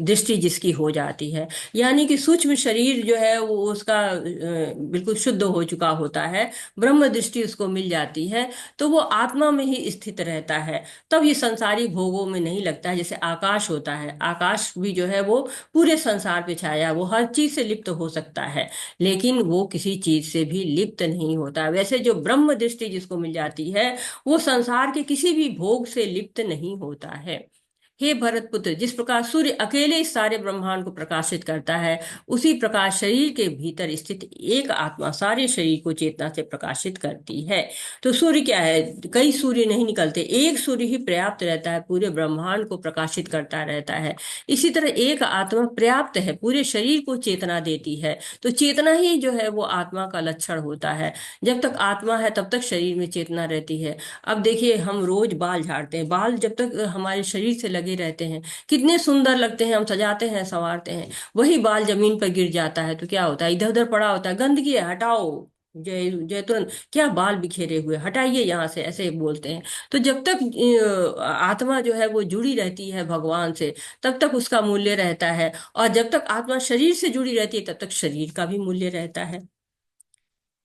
S1: दृष्टि जिसकी हो जाती है, यानी कि सूक्ष्म शरीर जो है वो उसका बिल्कुल शुद्ध हो चुका होता है, ब्रह्म दृष्टि उसको मिल जाती है, तो वो आत्मा में ही स्थित रहता है। तब ये संसारी भोगों में नहीं लगता है। जैसे आकाश होता है, आकाश भी जो है वो पूरे संसार पे छाया, वो हर चीज से लिप्त हो सकता है, लेकिन वो किसी चीज से भी लिप्त नहीं होता। वैसे जो ब्रह्म दृष्टि जिसको मिल जाती है, वो संसार के किसी भी भोग से लिप्त नहीं होता है। हे भरत पुत्र, जिस प्रकार सूर्य अकेले इस सारे ब्रह्मांड को प्रकाशित करता है, उसी प्रकार शरीर के भीतर स्थित एक आत्मा सारे शरीर को चेतना से प्रकाशित करती है। तो सूर्य क्या है, कई सूर्य नहीं निकलते, एक सूर्य ही पर्याप्त रहता है, पूरे ब्रह्मांड को प्रकाशित करता रहता है। इसी तरह एक आत्मा पर्याप्त है, पूरे शरीर को चेतना देती है। तो चेतना ही जो है वो आत्मा का लक्षण होता है। जब तक आत्मा है तब तक शरीर में चेतना रहती है। अब देखिए, हम रोज बाल झाड़ते हैं, बाल जब तक हमारे शरीर से लगे रहते हैं, कितने सुंदर लगते हैं, हम सजाते हैं, संवारते हैं। वही बाल जमीन पर गिर जाता है तो क्या होता है, इधर उधर पड़ा होता है, गंदगी है, हटाओ, जय जय, तुरंत क्या बाल बिखेरे हुए, हटाइए यहाँ से, ऐसे बोलते हैं। तो जब तक आत्मा जो है वो जुड़ी रहती है भगवान से, तब तक उसका मूल्य रहता है, और जब तक आत्मा शरीर से जुड़ी रहती है तब तक शरीर का भी मूल्य रहता है।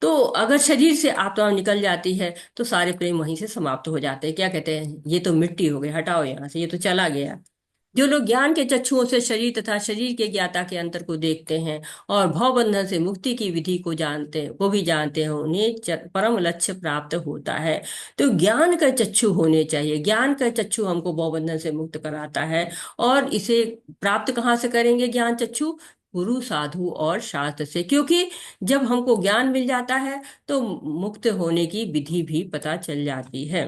S1: तो अगर शरीर से आत्मा निकल जाती है तो सारे प्रेम वहीं से समाप्त हो जाते हैं। क्या कहते हैं, ये तो मिट्टी हो गई, हटाओ यहाँ से, ये तो चला गया। जो लोग ज्ञान के चक्षुओं से शरीर तथा शरीर के ज्ञाता के अंतर को देखते हैं और भव बंधन से मुक्ति की विधि को जानते हैं, वो भी जानते हैं, उन्हें परम लक्ष्य प्राप्त होता है। तो ज्ञान का चक्षु होने चाहिए, ज्ञान का चक्षु हमको भव बंधन से मुक्त कराता है। और इसे प्राप्त कहाँ से करेंगे ज्ञान चक्षु, गुरु साधु और शास्त्र से, क्योंकि जब हमको ज्ञान मिल जाता है तो मुक्त होने की विधि भी पता चल जाती है।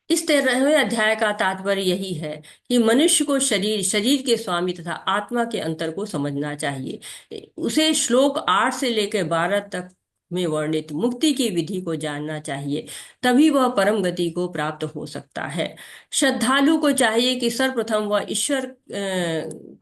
S1: इस 13वें अध्याय का तात्पर्य यही है कि मनुष्य को शरीर, शरीर के स्वामी तथा आत्मा के अंतर को समझना चाहिए। उसे श्लोक 8 से लेकर 12 तक में वर्णित मुक्ति की विधि को जानना चाहिए, तभी वह परम गति को प्राप्त हो सकता है। श्रद्धालु को चाहिए कि सर्वप्रथम वह ईश्वर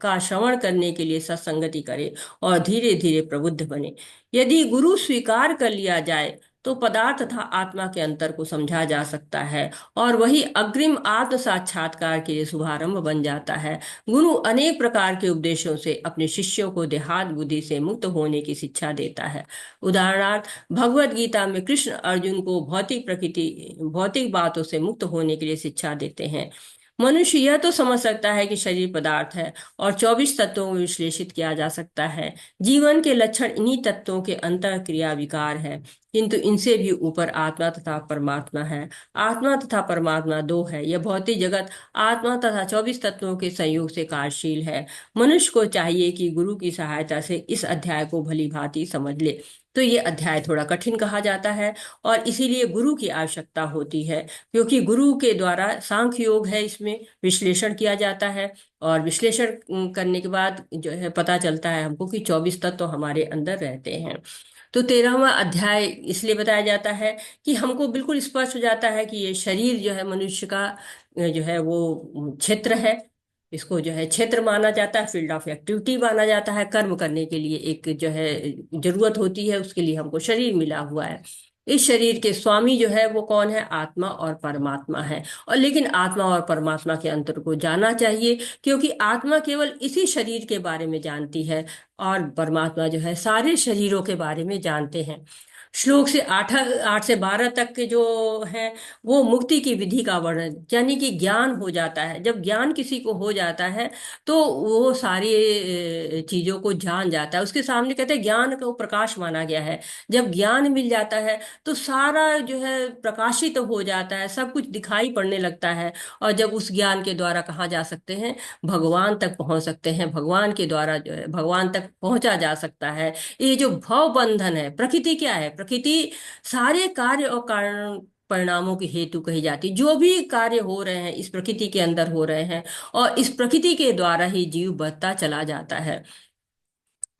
S1: का श्रवण करने के लिए सत्संगति करे और धीरे धीरे प्रबुद्ध बने। यदि गुरु स्वीकार कर लिया जाए तो पदार्थ तथा आत्मा के अंतर को समझा जा सकता है, और वही अग्रिम आत्म साक्षात्कार के लिए शुभारंभ बन जाता है। गुरु अनेक प्रकार के उपदेशों से अपने शिष्यों को देहात बुद्धि से मुक्त होने की शिक्षा देता है। उदाहरणार्थ, भगवत गीता में कृष्ण अर्जुन को भौतिक प्रकृति, भौतिक बातों से मुक्त होने के लिए शिक्षा देते हैं। मनुष्य यह तो समझ सकता है कि शरीर पदार्थ है और 24 तत्वों में विश्लेषित किया जा सकता है। जीवन के लक्षण इन्हीं तत्वों के अंतर क्रिया विकार है, किंतु इनसे भी ऊपर आत्मा तथा परमात्मा है। आत्मा तथा परमात्मा दो है। यह भौतिक जगत आत्मा तथा 24 तत्वों के संयोग से कार्यशील है। मनुष्य को चाहिए कि गुरु की सहायता से इस अध्याय को भली भांति समझ ले। तो ये अध्याय थोड़ा कठिन कहा जाता है, और इसीलिए गुरु की आवश्यकता होती है, क्योंकि गुरु के द्वारा सांख्य योग है, इसमें विश्लेषण किया जाता है, और विश्लेषण करने के बाद जो है पता चलता है हमको कि 24 तत्व हमारे अंदर रहते हैं। तो 13वां अध्याय इसलिए बताया जाता है कि हमको बिल्कुल स्पष्ट हो जाता है कि ये शरीर जो है मनुष्य का जो है वो क्षेत्र है। इसको जो है क्षेत्र माना जाता है, फील्ड ऑफ एक्टिविटी माना जाता है। कर्म करने के लिए एक जो है जरूरत होती है, उसके लिए हमको शरीर मिला हुआ है। इस शरीर के स्वामी जो है वो कौन है, आत्मा और परमात्मा है। और लेकिन आत्मा और परमात्मा के अंतर को जानना चाहिए, क्योंकि आत्मा केवल इसी शरीर के बारे में जानती है और परमात्मा जो है सारे शरीरों के बारे में जानते हैं। श्लोक से 8 से 12 तक के जो है वो मुक्ति की विधि का वर्णन, यानी कि ज्ञान हो जाता है। जब ज्ञान किसी को हो जाता है तो वो सारी चीजों को जान जाता है। उसके सामने कहते हैं ज्ञान को प्रकाश माना गया है। जब ज्ञान मिल जाता है तो सारा जो है प्रकाशित हो जाता है, सब कुछ दिखाई पड़ने लगता है। और जब उस ज्ञान के द्वारा कहाँ जा सकते हैं, भगवान तक पहुंच सकते हैं। भगवान के द्वारा जो है भगवान तक पहुंचा जा सकता है। ये जो भव बंधन है, प्रकृति क्या है, प्रकृति सारे कार्य और कारण परिणामों की हेतु कही जाती। जो भी कार्य हो रहे हैं इस प्रकृति के अंदर हो रहे हैं, और इस प्रकृति के द्वारा ही जीव बढ़ता चला जाता है।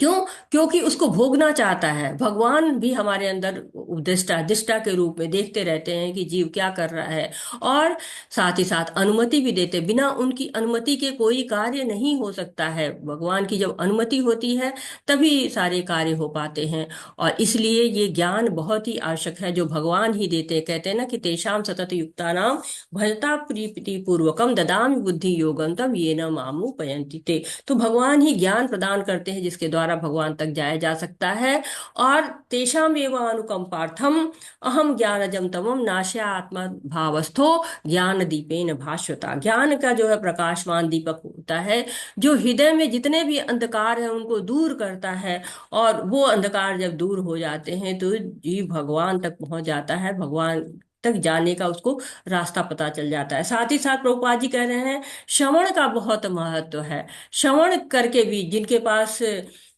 S1: क्यों? क्योंकि उसको भोगना चाहता है। भगवान भी हमारे अंदर दृष्टा दृष्टा के रूप में देखते रहते हैं कि जीव क्या कर रहा है, और साथ ही साथ अनुमति भी देते। बिना उनकी अनुमति के कोई कार्य नहीं हो सकता है। भगवान की जब अनुमति होती है तभी सारे कार्य हो पाते हैं। और इसलिए ये ज्ञान बहुत ही आवश्यक है जो भगवान ही देते हैं। कहते हैं ना कि तेषाम सतत युक्तानाम भजता प्रीति पूर्वकम ददामि बुद्धि योगम तम ये न मामु पयंति ते। तो भगवान ही ज्ञान प्रदान करते हैं जिसके द्वारा भगवान तक जाया जा सकता है। और तेषाम एव अनुकंपार्थम अहम ज्ञानजम तमम नाशया आत्मा भावस्थो ज्ञान दीपेन भास्वता। ज्ञान का जो है प्रकाशमान दीपक होता है जो हृदय में जितने भी अंधकार है उनको दूर करता है। और वो अंधकार जब दूर हो जाते हैं तो जीव भगवान तक पहुंच जाता है। भगवान तक जाने का उसको रास्ता पता चल जाता है। साथ ही साथ प्रभुपाद जी कह रहे हैं श्रवण का बहुत महत्व है। श्रवण करके भी जिनके पास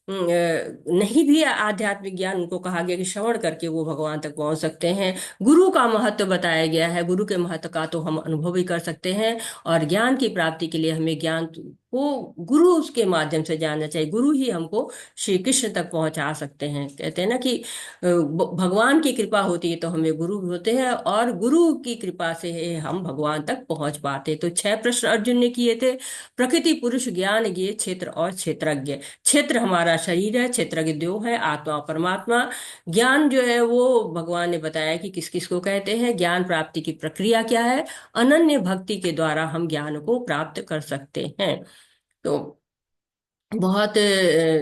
S1: नहीं भी आध्यात्मिक ज्ञान, उनको कहा गया कि श्रवण करके वो भगवान तक पहुंच सकते हैं। गुरु का महत्व बताया गया है। गुरु के महत्व का तो हम अनुभव ही कर सकते हैं। और ज्ञान की प्राप्ति के लिए हमें ज्ञान को गुरु के माध्यम से जानना चाहिए। गुरु ही हमको श्री कृष्ण तक पहुंचा सकते हैं। कहते हैं ना कि भगवान की कृपा होती है तो हमें गुरु भी होते हैं, और गुरु की कृपा से हम भगवान तक पहुंच पाते। तो 6 प्रश्न अर्जुन ने किए थे। प्रकृति, पुरुष, ज्ञान, ज्ञेय, क्षेत्र और क्षेत्रज्ञ। क्षेत्र हमारा शरीर है, क्षेत्रज्ञ दो है, आत्मा और परमात्मा। ज्ञान जो है वो भगवान ने बताया कि किस किस को कहते हैं। ज्ञान प्राप्ति की प्रक्रिया क्या है? अनन्य भक्ति के द्वारा हम ज्ञान को प्राप्त कर सकते हैं। तो बहुत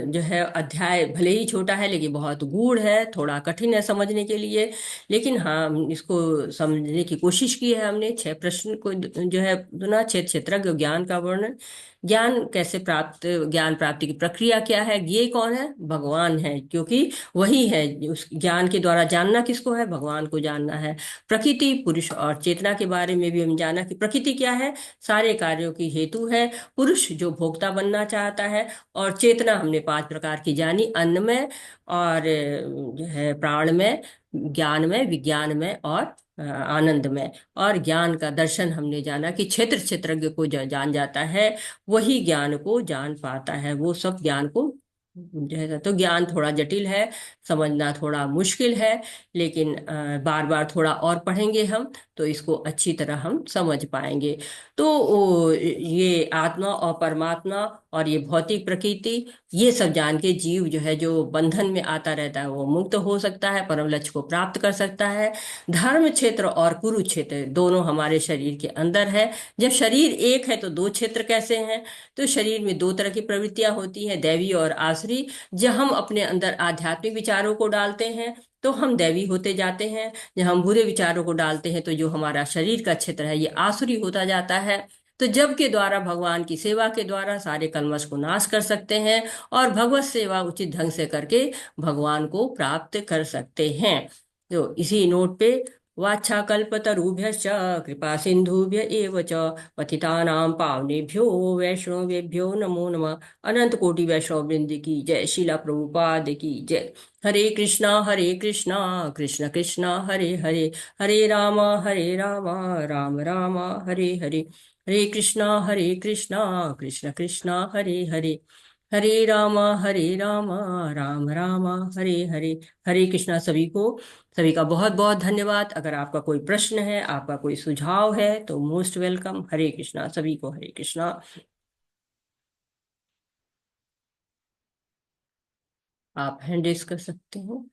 S1: जो है अध्याय भले ही छोटा है लेकिन बहुत गूढ़ है, थोड़ा कठिन है समझने के लिए। लेकिन हाँ, इसको समझने की कोशिश की है हमने। 6 प्रश्न को जो है सुना। क्षेत्रज्ञ ज्ञान का वर्णन, ज्ञान कैसे प्राप्त, ज्ञान प्राप्ति की प्रक्रिया क्या है, ये कौन है? भगवान है, क्योंकि वही है। उस ज्ञान के द्वारा जानना किसको है? भगवान को जानना है। प्रकृति, पुरुष और चेतना के बारे में भी हम जाना कि प्रकृति क्या है, सारे कार्यों की हेतु है। पुरुष जो भोक्ता बनना चाहता है, और चेतना हमने 5 प्रकार की जानी, अन्नमय और जो है प्राणमय, ज्ञानमय, विज्ञानमय और आनंदमय। और ज्ञान का दर्शन हमने जाना कि क्षेत्र क्षेत्रज्ञ को जान जाता है, वही ज्ञान को जान पाता है। वो सब ज्ञान को जो है, तो ज्ञान थोड़ा जटिल है, समझना थोड़ा मुश्किल है। लेकिन बार बार थोड़ा और पढ़ेंगे हम तो इसको अच्छी तरह हम समझ पाएंगे। तो ये आत्मा और परमात्मा और ये भौतिक प्रकृति, ये सब जान के जीव जो है जो बंधन में आता रहता है वो मुक्त हो सकता है, परम लक्ष्य को प्राप्त कर सकता है। धर्म क्षेत्र और कुरुक्षेत्र दोनों हमारे शरीर के अंदर है। जब शरीर एक है तो 2 क्षेत्र कैसे हैं? तो शरीर में 2 तरह की प्रवृत्तियां होती हैं, दैवी और आसुरी। जब हम अपने अंदर आध्यात्मिक विचारों को डालते हैं तो हम दैवी होते जाते हैं। जब हम बुरे विचारों को डालते हैं तो जो हमारा शरीर का क्षेत्र है ये आसुरी होता जाता है। तो जब के द्वारा भगवान की सेवा के द्वारा सारे कल्मश को नाश कर सकते हैं, और भगवत सेवा उचित ढंग से करके भगवान को प्राप्त कर सकते हैं। तो इसी नोट पे वाछाकल्पतरुभ्यश्च कृपा सिंधुभ्य एव च पतितानां पावनेभ्यो वैष्णवेभ्यो नमो नमः। अनंत कोटि वैष्णव वृंद की जय। शिला प्रभुपाद की जय। हरे कृष्णा कृष्ण कृष्णा हरे हरे, हरे राम राम राम हरे हरे, हरे कृष्णा कृष्ण कृष्णा हरे हरे, हरे राम राम राम हरे हरे। हरे कृष्णा सभी को। सभी का बहुत बहुत धन्यवाद। अगर आपका कोई प्रश्न है, आपका कोई सुझाव है तो मोस्ट वेलकम। हरे कृष्णा सभी को। हरे कृष्णा। आप हैंड रेस कर सकते हो।